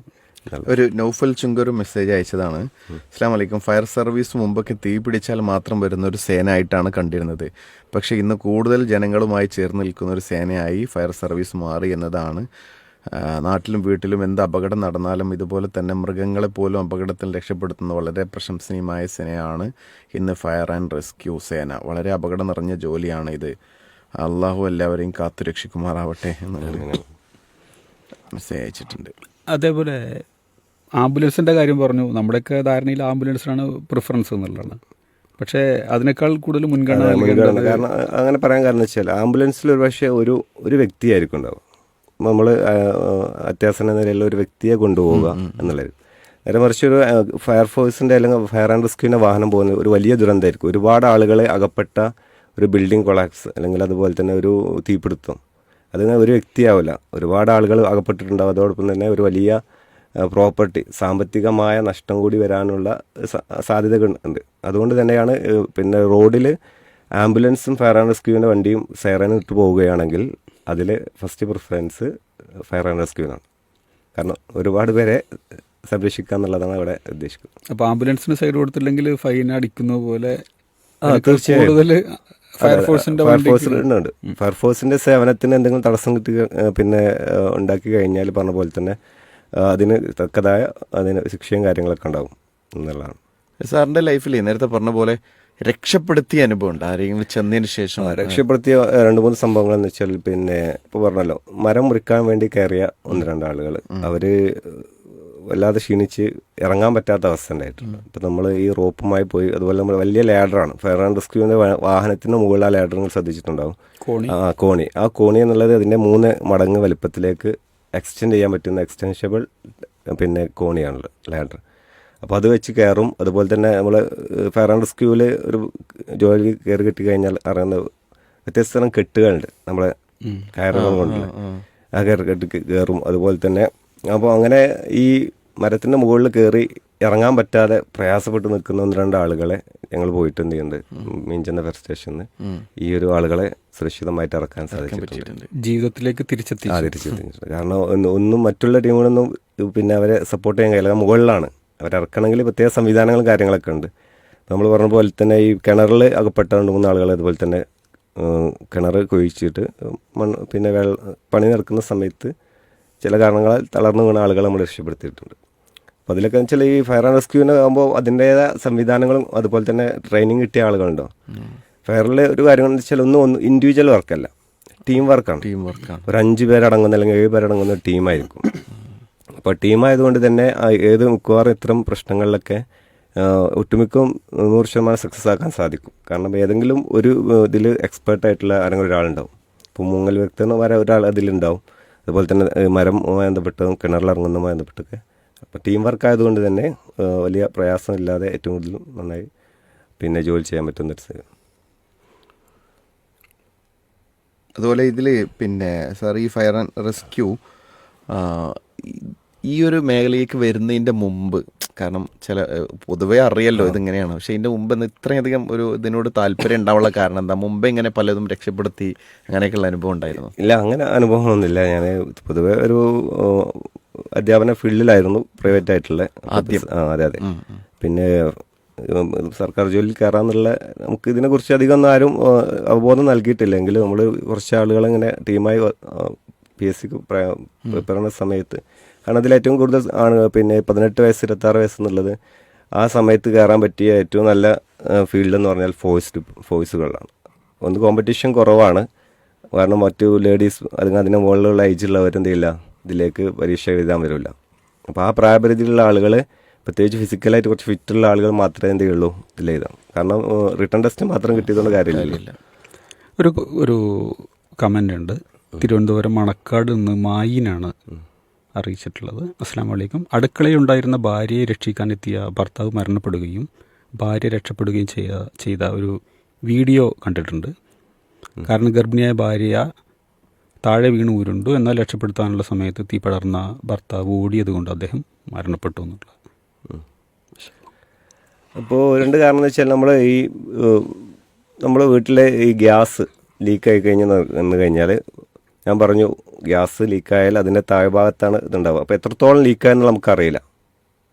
C: ഒരു നൗഫൽ ചുങ്കൊരു മെസ്സേജ് അയച്ചതാണ്. അസ്സലാമു അലൈക്കും. ഫയർ സർവീസ് മുമ്പൊക്കെ തീ പിടിച്ചാൽ മാത്രം വരുന്ന ഒരു സേനയായിട്ടാണ് കണ്ടിരുന്നത്. പക്ഷേ ഇന്ന് കൂടുതൽ ജനങ്ങളുമായി ചേർന്ന് നിൽക്കുന്ന ഒരു സേനയായി ഫയർ സർവീസ് മാറി എന്നതാണ്. നാട്ടിലും വീട്ടിലും എന്ത് അപകടം നടന്നാലും ഇതുപോലെ തന്നെ മൃഗങ്ങളെ പോലും അപകടത്തിൽ രക്ഷപ്പെടുത്തുന്ന വളരെ പ്രശംസനീയമായ സേനയാണ് ഇന്ന് ഫയർ ആൻഡ് റെസ്ക്യൂ സേന. വളരെ അപകടം നിറഞ്ഞ ജോലിയാണ് ഇത്. അള്ളാഹു എല്ലാവരെയും കാത്തുരക്ഷിക്കുമാറാവട്ടെ എന്നുള്ള മെസ്സേജ് അയച്ചിട്ടുണ്ട്.
A: അതേപോലെ ആംബുലൻസിൻ്റെ കാര്യം പറഞ്ഞു. നമ്മുടെയൊക്കെ ധാരണയിൽ ആംബുലൻസിനാണ് പ്രിഫറൻസ് എന്നുള്ളതാണ്. പക്ഷേ അതിനേക്കാൾ കൂടുതൽ മുൻഗണന
B: കാരണം അങ്ങനെ പറയാൻ കാരണം വെച്ചാൽ ആംബുലൻസിൽ ഒരു പക്ഷേ ഒരു വ്യക്തിയായിരിക്കും ഉണ്ടാവും. നമ്മൾ അത്യാസന്ന നിലയിലുള്ള ഒരു വ്യക്തിയെ കൊണ്ടുപോവുക എന്നുള്ളത്. നേരെ മറിച്ച് ഒരു ഫയർഫോഴ്സിൻ്റെ അല്ലെങ്കിൽ ഫയർ ആൻഡ് റെസ്ക്യൂവിൻ്റെ വാഹനം പോകുന്നത് ഒരു വലിയ ദുരന്തമായിരിക്കും. ഒരുപാട് ആളുകളെ അകപ്പെട്ട ഒരു ബിൽഡിംഗ് കൊളാപ്സ് അല്ലെങ്കിൽ അതുപോലെ തന്നെ ഒരു തീപിടുത്തം, അതിന് ഒരു വ്യക്തിയാവില്ല, ഒരുപാട് ആളുകൾ അകപ്പെട്ടിട്ടുണ്ടാവും. അതോടൊപ്പം തന്നെ ഒരു വലിയ പ്രോപ്പർട്ടി സാമ്പത്തികമായ നഷ്ടം കൂടി വരാനുള്ള സാധ്യതകൾ ഉണ്ട്. അതുകൊണ്ട് തന്നെയാണ് പിന്നെ റോഡിൽ ആംബുലൻസും ഫയർ ആൻഡ് റെസ്ക്യൂവിൻ്റെ വണ്ടിയും സൈറനും ഇട്ട് പോവുകയാണെങ്കിൽ അതിൽ ഫസ്റ്റ് പ്രിഫറൻസ് ഫയർ ആൻഡ് റെസ്ക്യൂവിനാണ്. കാരണം ഒരുപാട് പേരെ സംരക്ഷിക്കുക എന്നുള്ളതാണ് അവിടെ ഉദ്ദേശിക്കുന്നത്.
A: അപ്പോൾ ആംബുലൻസിന് സൈഡ് കൊടുത്തില്ലെങ്കിൽ ഫൈൻ അടിക്കുന്ന പോലെ
B: തീർച്ചയായും ഫയർഫോഴ്സിൻ്റെ സേവനത്തിന് എന്തെങ്കിലും തടസ്സം കിട്ടി പിന്നെ ഉണ്ടാക്കി കഴിഞ്ഞാൽ പറഞ്ഞ പോലെ തന്നെ അതിന് തക്കതായ അതിന് ശിക്ഷയും കാര്യങ്ങളൊക്കെ ഉണ്ടാകും എന്നുള്ളതാണ്.
C: സാറിൻ്റെ ലൈഫിൽ നേരത്തെ പറഞ്ഞ പോലെ രക്ഷപ്പെടുത്തിയ അനുഭവം ഉണ്ട് ആരെങ്കിലും ചെന്നതിന് ശേഷം?
B: രക്ഷപ്പെടുത്തിയ 2-3 സംഭവങ്ങൾ എന്ന് വെച്ചാൽ പിന്നെ ഇപ്പോൾ പറഞ്ഞല്ലോ, മരം മുറിക്കാൻ വേണ്ടി കയറിയ 1-2 ആളുകൾ അവർ വല്ലാതെ ക്ഷീണിച്ച് ഇറങ്ങാൻ പറ്റാത്ത അവസ്ഥ ഉണ്ടായിട്ടുണ്ട്. ഇപ്പം നമ്മൾ ഈ റോപ്പുമായി പോയി, അതുപോലെ നമ്മൾ വലിയ ലാഡറാണ് ഫയർ ആൻഡ് റെസ്ക്യൂവിൻ്റെ വാഹനത്തിന് മുകളിൽ ആ ലാഡർ നിങ്ങൾ ശ്രദ്ധിച്ചിട്ടുണ്ടാവും. ആ കോണി എന്നുള്ളത് അതിൻ്റെ 3 മടങ്ങ് വലിപ്പത്തിലേക്ക് എക്സ്റ്റെൻഡ് ചെയ്യാൻ പറ്റുന്ന എക്സ്റ്റൻഷബിൾ പിന്നെ കോണിയാണല്ലോ ലാഡർ. അപ്പോൾ അത് വെച്ച് കയറും. അതുപോലെ തന്നെ നമ്മൾ ഫയർ ആൻഡ് റെസ്ക്യൂവിൽ ഒരു ജോലി കയറി കിട്ടി കഴിഞ്ഞാൽ അറിയുന്ന വ്യത്യസ്ത തരം കെട്ടുകളുണ്ട് നമ്മളെ കയറുകൾ കൊണ്ടുള്ള, ആ കെട്ട് കയറും. അതുപോലെ തന്നെ അപ്പോൾ അങ്ങനെ ഈ മരത്തിൻ്റെ മുകളിൽ കയറി ഇറങ്ങാൻ പറ്റാതെ പ്രയാസപ്പെട്ട് നിൽക്കുന്ന 1-2 ആളുകളെ ഞങ്ങൾ പോയിട്ട് എന്ത് ചെയ്യുന്നുണ്ട്, മീഞ്ചന്ത ഫയർ സ്റ്റേഷനിൽ ഈ ഒരു ആളുകളെ സുരക്ഷിതമായിട്ട് ഇറക്കാൻ സാധിച്ചിട്ടുണ്ട്.
A: ജീവിതത്തിലേക്ക് തിരിച്ചെത്തിച്ചിട്ടുണ്ട്.
B: കാരണം ഒന്നും മറ്റുള്ള ടീമുകളൊന്നും പിന്നെ അവരെ സപ്പോർട്ട് ചെയ്യാൻ കഴിയില്ല. മുകളിലാണ് അവരിറക്കണമെങ്കിൽ പ്രത്യേക സംവിധാനങ്ങളും കാര്യങ്ങളൊക്കെ ഉണ്ട്. നമ്മൾ പറഞ്ഞ പോലെ തന്നെ ഈ കിണറിൽ അകപ്പെട്ട 2-3 ആളുകൾ അതുപോലെ തന്നെ കിണർ കുഴിച്ചിട്ട് പിന്നെ പണി നടക്കുന്ന സമയത്ത് ചില കാരണങ്ങളാൽ തളർന്നു വീണ ആളുകളെ നമ്മൾ രക്ഷപ്പെടുത്തിയിട്ടുണ്ട്. അപ്പോൾ അതിലൊക്കെ വെച്ചാൽ ഈ ഫയർ ആൻഡ് റെസ്ക്യൂവിന് ആകുമ്പോൾ അതിൻ്റേതായ സംവിധാനങ്ങളും അതുപോലെ തന്നെ ട്രെയിനിങ് കിട്ടിയ ആളുകളുണ്ടോ. ഫയറിൽ ഒരു കാര്യം എന്ന് വെച്ചാൽ ഒന്നും ഇൻഡിവിജ്വൽ വർക്കല്ല, ടീം വർക്കാണ്. ഒരു 5 പേരടങ്ങുന്ന അല്ലെങ്കിൽ 7 പേരടങ്ങുന്ന ഒരു ടീമായിരിക്കും. അപ്പോൾ ടീമായതുകൊണ്ട് തന്നെ ഏത് മിക്കവാറും ഇത്തരം പ്രശ്നങ്ങളിലൊക്കെ ഒട്ടുമിക്കം 100% സക്സസ് ആക്കാൻ സാധിക്കും. കാരണം ഏതെങ്കിലും ഒരു ഇതിൽ എക്സ്പേർട്ടായിട്ടുള്ള ആരെങ്കിലും ഒരാളുണ്ടാവും. ഇപ്പോൾ മുങ്ങൽ വ്യക്തി വരെ ഒരാൾ അതിലുണ്ടാവും. അതുപോലെ തന്നെ മരവുമായി ബന്ധപ്പെട്ടും കിണറിലിറങ്ങുന്നതുമായി ബന്ധപ്പെട്ടൊക്കെ. അപ്പോൾ ടീം വർക്ക് ആയതുകൊണ്ട് തന്നെ വലിയ പ്രയാസമില്ലാതെ ഏറ്റവും കൂടുതൽ നന്നായി പിന്നെ ജോലി ചെയ്യാൻ പറ്റുന്നൊരു സ്ഥിതി.
C: അതുപോലെ ഇതിൽ പിന്നെ സാർ ഈ ഫയർ ആൻഡ് റെസ്ക്യൂ ഈ ഒരു മേഖലയിലേക്ക് വരുന്നതിൻ്റെ മുമ്പ്, കാരണം ചില പൊതുവേ അറിയല്ലോ ഇതിങ്ങനെയാണ്, പക്ഷേ ഇതിൻ്റെ മുമ്പ് ഇത്രയധികം ഒരു ഇതിനോട് താല്പര്യം ഉണ്ടാവാനുള്ള കാരണം എന്താ? മുമ്പ് ഇങ്ങനെ പലതും രക്ഷപ്പെടുത്തി അങ്ങനെയൊക്കെയുള്ള അനുഭവം ഉണ്ടായിരുന്നു?
B: ഇല്ല, അങ്ങനെ അനുഭവമൊന്നുമില്ല. ഞാൻ പൊതുവെ ഒരു അധ്യാപന ഫീൽഡിലായിരുന്നു, പ്രൈവറ്റ് ആയിട്ടുള്ള. അതെ. പിന്നെ സർക്കാർ ജോലിയിൽ കയറാന്നുള്ള നമുക്ക് ഇതിനെക്കുറിച്ച് അധികം ഒന്നും ആരും അവബോധം നൽകിയിട്ടില്ല. എങ്കിലും നമ്മൾ കുറച്ച് ആളുകളിങ്ങനെ ടീമായി PSC പ്രിപ്പയർ ചെയ്യുന്ന സമയത്ത്, കാരണം അതിലേറ്റവും കൂടുതൽ പിന്നെ 18 വയസ്സ് 26 വയസ്സ് എന്നുള്ളത് ആ സമയത്ത് കയറാൻ പറ്റിയ ഏറ്റവും നല്ല ഫീൽഡ് എന്ന് പറഞ്ഞാൽ ഫോഴ്സുകളാണ്. ഒന്ന് കോമ്പറ്റീഷൻ കുറവാണ്, കാരണം മറ്റു ലേഡീസ് അല്ലെങ്കിൽ അതിന് മുകളിലുള്ള ഏജുള്ളവരെന്ത് ചെയ്യില്ല, ഇതിലേക്ക് പരീക്ഷ എഴുതാൻ വരില്ല. അപ്പോൾ ആ പ്രായപരിധിയിലുള്ള ആളുകൾ, പ്രത്യേകിച്ച് ഫിസിക്കലായിട്ട് കുറച്ച് ഫിറ്റുള്ള ആളുകൾ മാത്രമേ എന്ത് ചെയ്യുള്ളൂ ഇതിലെഴുതാം. കാരണം റിട്ടേൺ ടെസ്റ്റ് മാത്രം കിട്ടിയതുകൊണ്ട് കാര്യമില്ല.
A: ഒരു കമൻ്റ് ഉണ്ട്, തിരുവനന്തപുരം മണക്കാട് നിന്ന് മായിനാണ് അറിയിച്ചിട്ടുള്ളത്. അസ്സലാം വലൈക്കും. അടുക്കളയിലുണ്ടായിരുന്ന ഭാര്യയെ രക്ഷിക്കാനെത്തിയ ഭർത്താവ് മരണപ്പെടുകയും ഭാര്യ രക്ഷപ്പെടുകയും ചെയ്ത ഒരു വീഡിയോ കണ്ടിട്ടുണ്ട്. കാരണം ഗർഭിണിയായ ഭാര്യ താഴെ വീണ് ഉരുണ്ടു, എന്നാൽ രക്ഷപ്പെടുത്താനുള്ള സമയത്ത് തീ പടർന്ന ഭർത്താവ് ഓടിയത് കൊണ്ട് അദ്ദേഹം മരണപ്പെട്ടു എന്നുള്ളത്.
B: അപ്പോൾ രണ്ട് കാരണം എന്ന് വെച്ചാൽ നമ്മൾ വീട്ടിലെ ഈ ഗ്യാസ് ലീക്കായി എന്ന് കഴിഞ്ഞാൽ, ഞാൻ പറഞ്ഞു ഗ്യാസ് ലീക്കായാൽ അതിൻ്റെ താഴ്ഭാഗത്താണ് ഇതുണ്ടാവുക. അപ്പോൾ എത്രത്തോളം ലീക്കായെന്ന് നമുക്കറിയില്ല.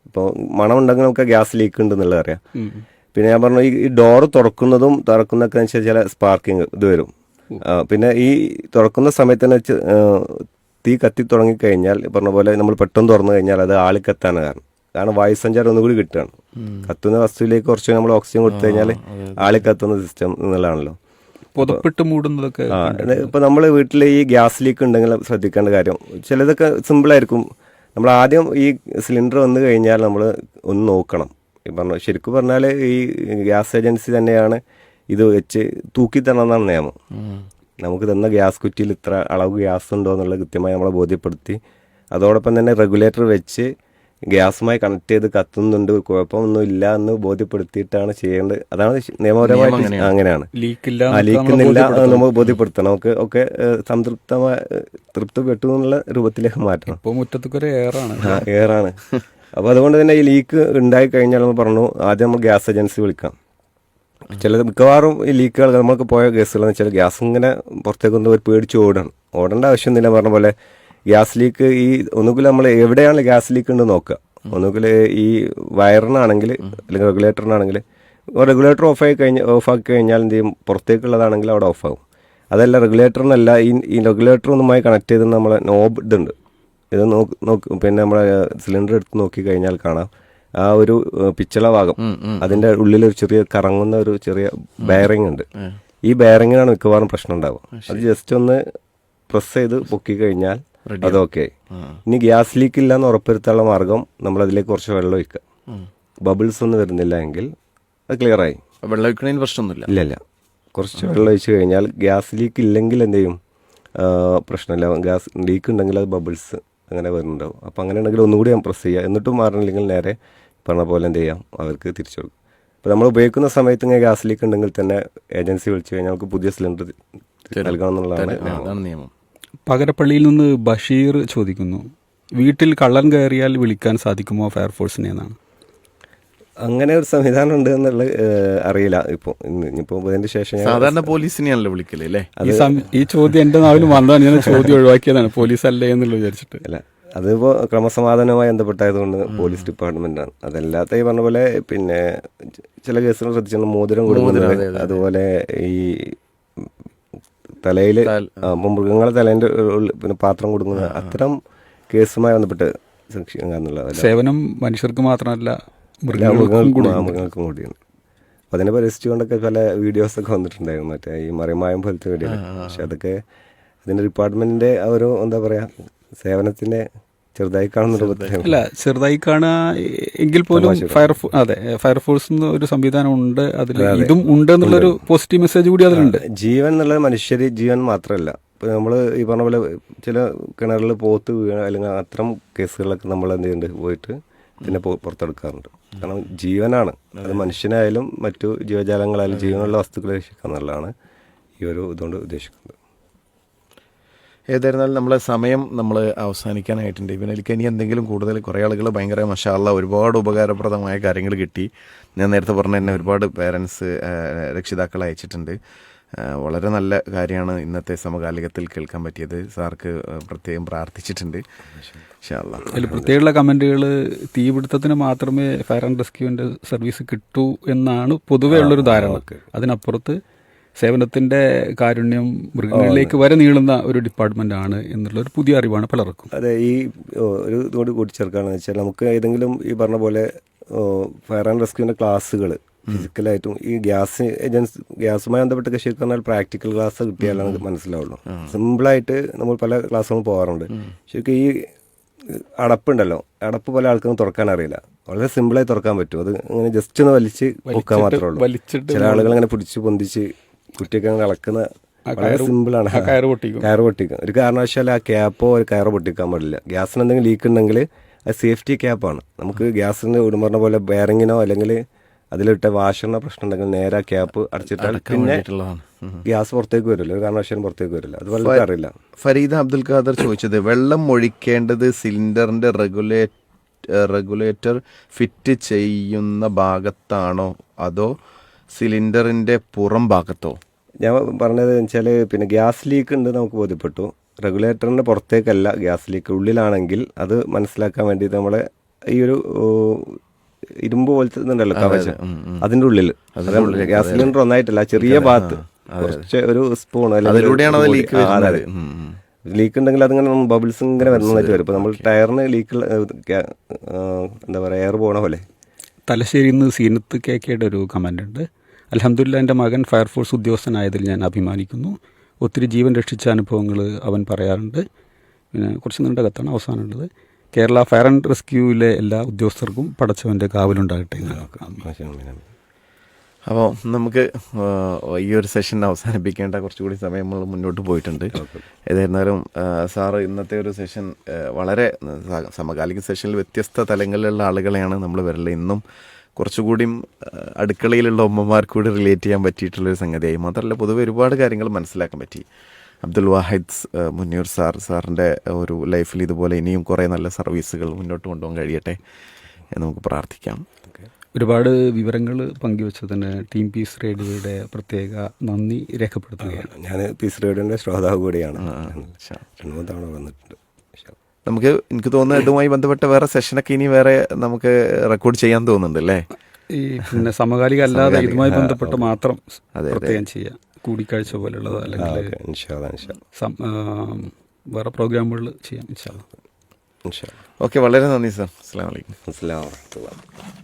B: ഇപ്പോൾ മണം ഉണ്ടെങ്കിൽ നമുക്ക് ഗ്യാസ് ലീക്ക് ഉണ്ടെന്നുള്ളത് അറിയാം. പിന്നെ ഞാൻ പറഞ്ഞു ഈ ഡോറ് തുറക്കുന്നതൊക്കെ വെച്ചാൽ ചില സ്പാർക്കിങ് ഇത് വരും. പിന്നെ ഈ തുറക്കുന്ന സമയത്ത് തന്നെ തീ കത്തി തുടങ്ങിക്കഴിഞ്ഞാൽ പറഞ്ഞ പോലെ നമ്മൾ പെട്ടെന്ന് തുറന്നു കഴിഞ്ഞാൽ അത് ആളിക്കത്താണ് കാരണം വായുസഞ്ചാരം ഒന്നുകൂടി കിട്ടുകയാണ്. കത്തുന്ന വസ്തുവിലേക്ക് കുറച്ച് നമ്മൾ ഓക്സിജൻ കൊടുത്തു കഴിഞ്ഞാൽ ആളിക്കത്തുന്ന സിസ്റ്റം എന്നുള്ളതാണല്ലോ.
A: പുതപ്പിട്ട് മൂടുന്നതൊക്കെ
B: ഇപ്പോൾ നമ്മൾ വീട്ടിൽ ഈ ഗ്യാസ് ലീക്ക് ഉണ്ടെങ്കിൽ ശ്രദ്ധിക്കേണ്ട കാര്യം, ചിലതൊക്കെ സിമ്പിളായിരിക്കും. നമ്മൾ ആദ്യം ഈ സിലിണ്ടർ വന്നു കഴിഞ്ഞാൽ നമ്മൾ ഒന്ന് നോക്കണം. ശരിക്കും പറഞ്ഞാൽ ഈ ഗ്യാസ് ഏജൻസി തന്നെയാണ് ഇത് വെച്ച് തൂക്കി തരണമെന്നാണ് നിയമം. നമുക്ക് തന്ന ഗ്യാസ് കുറ്റിയിൽ ഇത്ര അളവ് ഗ്യാസ് ഉണ്ടോ എന്നുള്ളത് കൃത്യമായി നമ്മളെ ബോധ്യപ്പെടുത്തി, അതോടൊപ്പം തന്നെ റെഗുലേറ്റർ വെച്ച് ഗ്യാസുമായി കണക്ട് ചെയ്ത് കത്തുന്നുണ്ട്, കുഴപ്പമൊന്നും ഇല്ല എന്ന് ബോധ്യപ്പെടുത്തിയിട്ടാണ് ചെയ്യേണ്ടത്. അതാണ് നിയമപരമായിട്ട് അങ്ങനെയാണ്. ലീക്കുന്നില്ല നമ്മൾ ബോധ്യപ്പെടുത്തണം. നമുക്ക് ഒക്കെ തൃപ്തിപ്പെട്ടു എന്നുള്ള രൂപത്തിലേക്ക് മാറ്റണം. എയറാണ്. അപ്പോൾ അതുകൊണ്ട് തന്നെ ഈ ലീക്ക് ഉണ്ടായി കഴിഞ്ഞാൽ നമ്മൾ പറഞ്ഞു ആദ്യം നമ്മൾ ഗ്യാസ് ഏജൻസി വിളിക്കാം. മിക്കവാറും ഈ ലീക്കുകൾ നമ്മൾക്ക് പോയ കേസുകളെന്ന് വെച്ചാൽ ഗ്യാസ് ഇങ്ങനെ പുറത്തേക്കൊന്നും ഒരു പേടിച്ച് ഓടേണ്ട ആവശ്യമൊന്നുമില്ല. പറഞ്ഞ പോലെ ഗ്യാസ് ലീക്ക് ഈ ഒന്നുകിൽ നമ്മൾ എവിടെയാണ് ഗ്യാസ് ലീക്ക് ഉണ്ടെന്ന് നോക്കുക. ഒന്നുകിൽ ഈ വയറിനാണെങ്കിൽ അല്ലെങ്കിൽ റെഗുലേറ്ററിനാണെങ്കിൽ റെഗുലേറ്റർ ഓഫാക്കി കഴിഞ്ഞാൽ എന്ത് ചെയ്യും, പുറത്തേക്കുള്ളതാണെങ്കിൽ അവിടെ ഓഫാകും. അതല്ല റെഗുലേറ്ററിനല്ല, ഈ റെഗുലേറ്ററൊന്നുമായി കണക്ട് ചെയ്ത് നമ്മളെ നോബ് ഇതുണ്ട്, ഇത് നോക്കി പിന്നെ നമ്മളെ സിലിണ്ടർ എടുത്ത് നോക്കി കഴിഞ്ഞാൽ കാണാം ആ ഒരു പിച്ചള ഭാഗം, അതിൻ്റെ ഉള്ളിലൊരു ചെറിയ കറങ്ങുന്ന ഒരു ചെറിയ ബെയറിംഗ് ഉണ്ട്. ഈ ബെയറിങ്ങിനാണ് മിക്കവാറും പ്രശ്നം ഉണ്ടാവുക. അത് ജസ്റ്റ് ഒന്ന് പ്രസ് ചെയ്ത് പൊക്കി കഴിഞ്ഞാൽ അതൊക്കെ. ഇനി ഗ്യാസ് ലീക്ക് ഇല്ല എന്ന് ഉറപ്പുവരുത്താനുള്ള മാർഗം നമ്മൾ അതിലേക്ക് കുറച്ച് വെള്ളം ഒഴിക്കുക. ബബിൾസ് ഒന്നും വരുന്നില്ല എങ്കിൽ അത് ക്ലിയറായി.
C: വെള്ളം ഒഴിക്കണതിന് പ്രശ്നമൊന്നുമില്ല.
B: ഇല്ല, കുറച്ച് വെള്ളം ഒഴിച്ച് കഴിഞ്ഞാൽ ഗ്യാസ് ലീക്ക് ഇല്ലെങ്കിൽ എന്ത് ചെയ്യും, പ്രശ്നമില്ല. ഗ്യാസ് ലീക്ക് ഉണ്ടെങ്കിൽ അത് ബബിൾസ് അങ്ങനെ വരുന്നുണ്ടാവും. അപ്പോൾ അങ്ങനെ ഉണ്ടെങ്കിൽ ഒന്നുകൂടി ഞാൻ പ്രസ് ചെയ്യുക. എന്നിട്ടും മാറണില്ലെങ്കിൽ നേരെ പറഞ്ഞ പോലെ എന്ത് ചെയ്യാം, അവർക്ക് തിരിച്ചു കൊടുക്കും. അപ്പോൾ നമ്മൾ ഉപയോഗിക്കുന്ന സമയത്ത് ഇങ്ങനെ ഗ്യാസ് ലീക്ക് ഉണ്ടെങ്കിൽ തന്നെ ഏജൻസി വിളിച്ചു കഴിഞ്ഞാൽ നമുക്ക് പുതിയ സിലിണ്ടർ നൽകണം എന്നുള്ളതാണ്
C: നിയമം.
A: പകരപ്പള്ളിയിൽ നിന്ന് ബഷീർ ചോദിക്കുന്നു, വീട്ടിൽ കള്ളൻ കയറിയാൽ വിളിക്കാൻ സാധിക്കുമോ ഫയർഫോഴ്സിനെ എന്നാണ്.
B: അങ്ങനെ ഒരു സംവിധാനം ഉണ്ട് എന്നുള്ളത് അറിയില്ല. ഇനിയിപ്പോൾ ഇതിന്റെ ശേഷം
C: സാധാരണ പോലീസിനെയാണല്ലോ വിളിക്കല് അല്ലേ?
A: ഈ ചോദ്യം എൻ്റെ നാവിൽ വന്നതാണ്, ഞാൻ ചോദ്യം ഒഴിവാക്കിയതാണ്, പോലീസ് അല്ലേ എന്നുള്ള വിചാരിച്ചിട്ട്.
B: അല്ല, അതിപ്പോൾ ക്രമസമാധാനവുമായി ബന്ധപ്പെട്ടായതുകൊണ്ട് പോലീസ് ഡിപ്പാർട്ട്മെന്റാണ്. അതല്ലാത്ത ഈ പറഞ്ഞ പോലെ പിന്നെ ചില കേസുകൾ ശ്രദ്ധിച്ചാൽ മോതിരം കൊടുക്കുന്നത്, അതുപോലെ ഈ തലയിൽ മൃഗങ്ങളെ തലേൻ്റെ പിന്നെ പാത്രം കൊടുക്കുന്നത്, അത്തരം കേസുമായി ബന്ധപ്പെട്ട് എന്നുള്ളത്
A: സേവനം മനുഷ്യർക്ക് മാത്രമല്ല
B: മൃഗങ്ങൾക്കും കൂടിയാണ്. അപ്പോൾ അതിനെ പരിഹരിച്ചുകൊണ്ടൊക്കെ പല വീഡിയോസൊക്കെ വന്നിട്ടുണ്ടായിരുന്നു, മറ്റേ ഈ മറിമായം പോലത്തെ വീഡിയോ. പക്ഷെ അതൊക്കെ ഇതിൻ്റെ ഡിപ്പാർട്ട്മെൻറ്റിൻ്റെ ഒരു എന്താ പറയുക സേവനത്തിൻ്റെ ചെറുതായി കാണുന്നുണ്ട്.
A: അല്ല, ചെറുതായി കാണുക എങ്കിൽ പോലും ഫയർഫോഴ്സ് ഒരു സംവിധാനം ഉണ്ട്, അതിൽ ഇതും ഉണ്ട് എന്നുള്ളൊരു പോസിറ്റീവ് മെസ്സേജ് കൂടി അതിലുണ്ട്.
B: ജീവൻ എന്നുള്ളത് മനുഷ്യര് ജീവൻ മാത്രമല്ല. ഇപ്പം നമ്മൾ ഈ പറഞ്ഞ പോലെ ചില കിണറിൽ പോത്ത് വീഴ അല്ലെങ്കിൽ അത്തരം കേസുകളിലൊക്കെ നമ്മൾ എന്ത് ചെയ്യുന്നുണ്ട്, പോയിട്ട് ഇതിനെ പുറത്തെടുക്കാറുണ്ട്. കാരണം ജീവനാണ്, അത് മനുഷ്യനായാലും മറ്റു ജീവജാലങ്ങളായാലും ജീവനുള്ള വസ്തുക്കളെ രക്ഷിക്കുക എന്നുള്ളതാണ് ഈ ഒരു ഇതുകൊണ്ട് ഉദ്ദേശിക്കുന്നത്.
C: ഏതായിരുന്നാലും നമ്മളെ സമയം നമ്മൾ അവസാനിക്കാനായിട്ടുണ്ട്. ഇവനിലേക്ക് ഇനി എന്തെങ്കിലും കൂടുതൽ കുറേ ആളുകൾ ഭയങ്കര മാഷാ അല്ലാഹ് ഒരുപാട് ഉപകാരപ്രദമായ കാര്യങ്ങൾ കിട്ടി. ഞാൻ നേരത്തെ പറഞ്ഞ തന്നെ ഒരുപാട് പേരൻസ് രക്ഷിതാക്കൾ അയച്ചിട്ടുണ്ട്. വളരെ നല്ല കാര്യമാണ് ഇന്നത്തെ സമകാലികത്തിൽ കേൾക്കാൻ പറ്റിയത്. സാർക്ക് പ്രത്യേകം പ്രാർത്ഥിച്ചിട്ടുണ്ട്. ഇൻഷാ അല്ലാഹ്.
A: അതിൽ പ്രത്യേകമുള്ള കമൻറ്റുകൾ തീപിടുത്തത്തിന് മാത്രമേ ഫയർ ആൻഡ് റെസ്ക്യൂവിൻ്റെ സർവീസ് കിട്ടൂ എന്നാണ് പൊതുവേ ഉള്ളൊരു ധാരണ. അതിനപ്പുറത്ത് സേവനത്തിൻ്റെ കാരുണ്യം മൃഗങ്ങളിലേക്ക് വരെ നീളുന്ന ഒരു ഡിപ്പാർട്ട്മെൻ്റ് ആണ് എന്നുള്ളൊരു പുതിയ അറിവാണ് പലർക്കും.
B: അതെ, ഈ ഒരു ഇതോട് കൂട്ടിച്ചേർക്കുകയാണെന്ന് വെച്ചാൽ നമുക്ക് ഏതെങ്കിലും ഈ പറഞ്ഞ പോലെ ഫയർ ആൻഡ് റെസ്ക്യൂവിൻ്റെ ക്ലാസ്സുകൾ ഫിസിക്കലായിട്ടും ഈ ഗ്യാസുമായി ബന്ധപ്പെട്ടൊക്കെ ശരിക്കും പറഞ്ഞാൽ പ്രാക്ടിക്കൽ ക്ലാസ് കിട്ടിയാലാണ് മനസ്സിലാവുള്ളൂ. സിമ്പിളായിട്ട് നമ്മൾ പല ക്ലാസ്സുകളും പോകാറുണ്ട്. ശരിക്കും ഈ അടപ്പുണ്ടല്ലോ, അടപ്പ് പല ആൾക്കാരും തുറക്കാൻ അറിയില്ല. വളരെ സിമ്പിളായി തുറക്കാൻ പറ്റും. അത് അങ്ങനെ ജസ്റ്റ് ഒന്ന് വലിച്ച് പൊക്കാൻ മാത്രമേ ഉള്ളൂ. ചില ആളുകൾ അങ്ങനെ പിടിച്ച് പൊന്തിച്ച് കുറ്റിയൊക്കെ കളക്കുന്ന വളരെ സിമ്പിളാണ്.
A: കയറ്
B: പൊട്ടിക്കും. ഒരു കാരണവശാലും ആ ക്യാപ്പോ ഒരു കയറോ പൊട്ടിക്കാൻ പാടില്ല. ഗ്യാസിന് എന്തെങ്കിലും ലീക്ക് ഉണ്ടെങ്കിൽ അത് സേഫ്റ്റി ക്യാപ്പാണ്. നമുക്ക് ഗ്യാസിന് പറഞ്ഞ പോലെ ബെയറിങ്ങിനോ അല്ലെങ്കിൽ അതിലിട്ട വാഷറിനോ പ്രശ്നം ഉണ്ടെങ്കിൽ നേരെ ആ ക്യാപ്പ് അടച്ചിട്ടാൽ പിന്നെ ഗ്യാസ് പുറത്തേക്ക് വരില്ല, ഒരു കാരണവശാലും പുറത്തേക്ക് വരില്ല. അത് വളരെ അറിയില്ല.
C: ഫരീദ അബ്ദുൽ ഖാദർ ചോദിച്ചത്, വെള്ളം ഒഴിക്കേണ്ടത് സിലിണ്ടറിന്റെ റെഗുലേറ്റർ ഫിറ്റ് ചെയ്യുന്ന ഭാഗത്താണോ അതോ സിലിണ്ടറിന്റെ പുറം ഭാഗത്തോ?
B: ഞാൻ പറഞ്ഞത് വെച്ചാൽ പിന്നെ ഗ്യാസ് ലീക്ക് ഉണ്ട് നമുക്ക് ബോധ്യപ്പെട്ടു. റെഗുലേറ്ററിൻ്റെ പുറത്തേക്കല്ല ഗ്യാസ് ലീക്ക്, ഉള്ളിലാണെങ്കിൽ അത് മനസ്സിലാക്കാൻ വേണ്ടിയിട്ട് നമ്മളെ ഈ ഒരു ഇരുമ്പ് പോലത്തെ ഇതുണ്ടല്ലോ കവചം, അതിൻ്റെ ഉള്ളിൽ ഗ്യാസ് സിലിണ്ടർ ഒന്നായിട്ടല്ല, ചെറിയ ഭാഗത്ത് കുറച്ച് ഒരു സ്പൂൺ ലീക്ക് ഉണ്ടെങ്കിൽ അതിങ്ങനെ ബബിൾസ് ഇങ്ങനെ വരുന്നതായിട്ട് വരും. ഇപ്പോൾ നമ്മൾ ടയറിന് ലീക്ക് എന്താ പറയുക എയർ പോണ പോലെ.
A: തലശ്ശേരിയിൽ നിന്ന് സീനത്ത് കേക്കയുടെ ഒരു കമൻ്റ് ഉണ്ട്. അൽഹംദുലില്ലാ, എൻ്റെ മകൻ ഫയർഫോഴ്സ് ഉദ്യോഗസ്ഥനായതിൽ ഞാൻ അഭിമാനിക്കുന്നു. ഒത്തിരി ജീവൻ രക്ഷിച്ച അനുഭവങ്ങൾ അവൻ പറയാറുണ്ട്. പിന്നെ കുറച്ച് നീണ്ട കത്താണ് അവസാനമുള്ളത്. കേരള ഫയർ ആൻഡ് റെസ്ക്യൂവിലെ എല്ലാ ഉദ്യോഗസ്ഥർക്കും പടച്ചവൻ്റെ കാവലുണ്ടാകട്ടെ.
C: അപ്പോൾ നമുക്ക് ഈ ഒരു സെഷൻ അവസാനിപ്പിക്കേണ്ട കുറച്ചുകൂടി സമയം നമ്മൾ മുന്നോട്ട് പോയിട്ടുണ്ട്. ഏതായിരുന്നാലും സാറ് ഇന്നത്തെ ഒരു സെഷൻ വളരെ സമകാലിക സെഷനിൽ വ്യത്യസ്ത തലങ്ങളിലുള്ള ആളുകളെയാണ് നമ്മൾ വരല്. ഇന്നും കുറച്ചുകൂടിയും അടുക്കളയിലുള്ള ഉമ്മമാർക്ക് കൂടി റിലേറ്റ് ചെയ്യാൻ പറ്റിയിട്ടുള്ളൊരു സംഗതിയായി. മാത്രമല്ല പൊതുവെ ഒരുപാട് കാര്യങ്ങൾ മനസ്സിലാക്കാൻ പറ്റി. അബ്ദുൽ വാഹിദ് മുന്നൂർ സാറിൻ്റെ ഒരു ലൈഫിൽ ഇതുപോലെ ഇനിയും കുറേ നല്ല സർവീസുകൾ മുന്നോട്ട് കൊണ്ടുപോകാൻ കഴിയട്ടെ എന്ന് നമുക്ക് പ്രാർത്ഥിക്കാം.
A: ഒരുപാട് വിവരങ്ങൾ പങ്കുവച്ചതിന് ടീം പീസ് റേഡിയോയുടെ പ്രത്യേക നന്ദി രേഖപ്പെടുത്തുകയാണ്.
B: ഞാൻ പീസ് റേഡിയോയുടെ ശ്രോതാവ് കൂടിയാണ്. 2-3 തവണ വന്നിട്ടുണ്ട്.
C: എനിക്ക് തോന്നുന്നു ഇതുമായി ബന്ധപ്പെട്ട വേറെ സെഷനൊക്കെ ഇനി വേറെ നമുക്ക് റെക്കോർഡ് ചെയ്യാൻ തോന്നുന്നുണ്ട് അല്ലേ?
A: ഈ പിന്നെ സമകാലിക അല്ലാതെ ഇതുമായി ബന്ധപ്പെട്ട് മാത്രം പ്രത്യേകം ചെയ്യാം, കൂടിക്കാഴ്ച പോലുള്ളത് അല്ലെങ്കിൽ വേറെ പ്രോഗ്രാമുകൾ ചെയ്യാം.
C: ഓക്കെ, വളരെ നന്ദി സാർ. അസ്സലാമു അലൈക്കും.
B: അസ്സലാമു അലൈക്കും.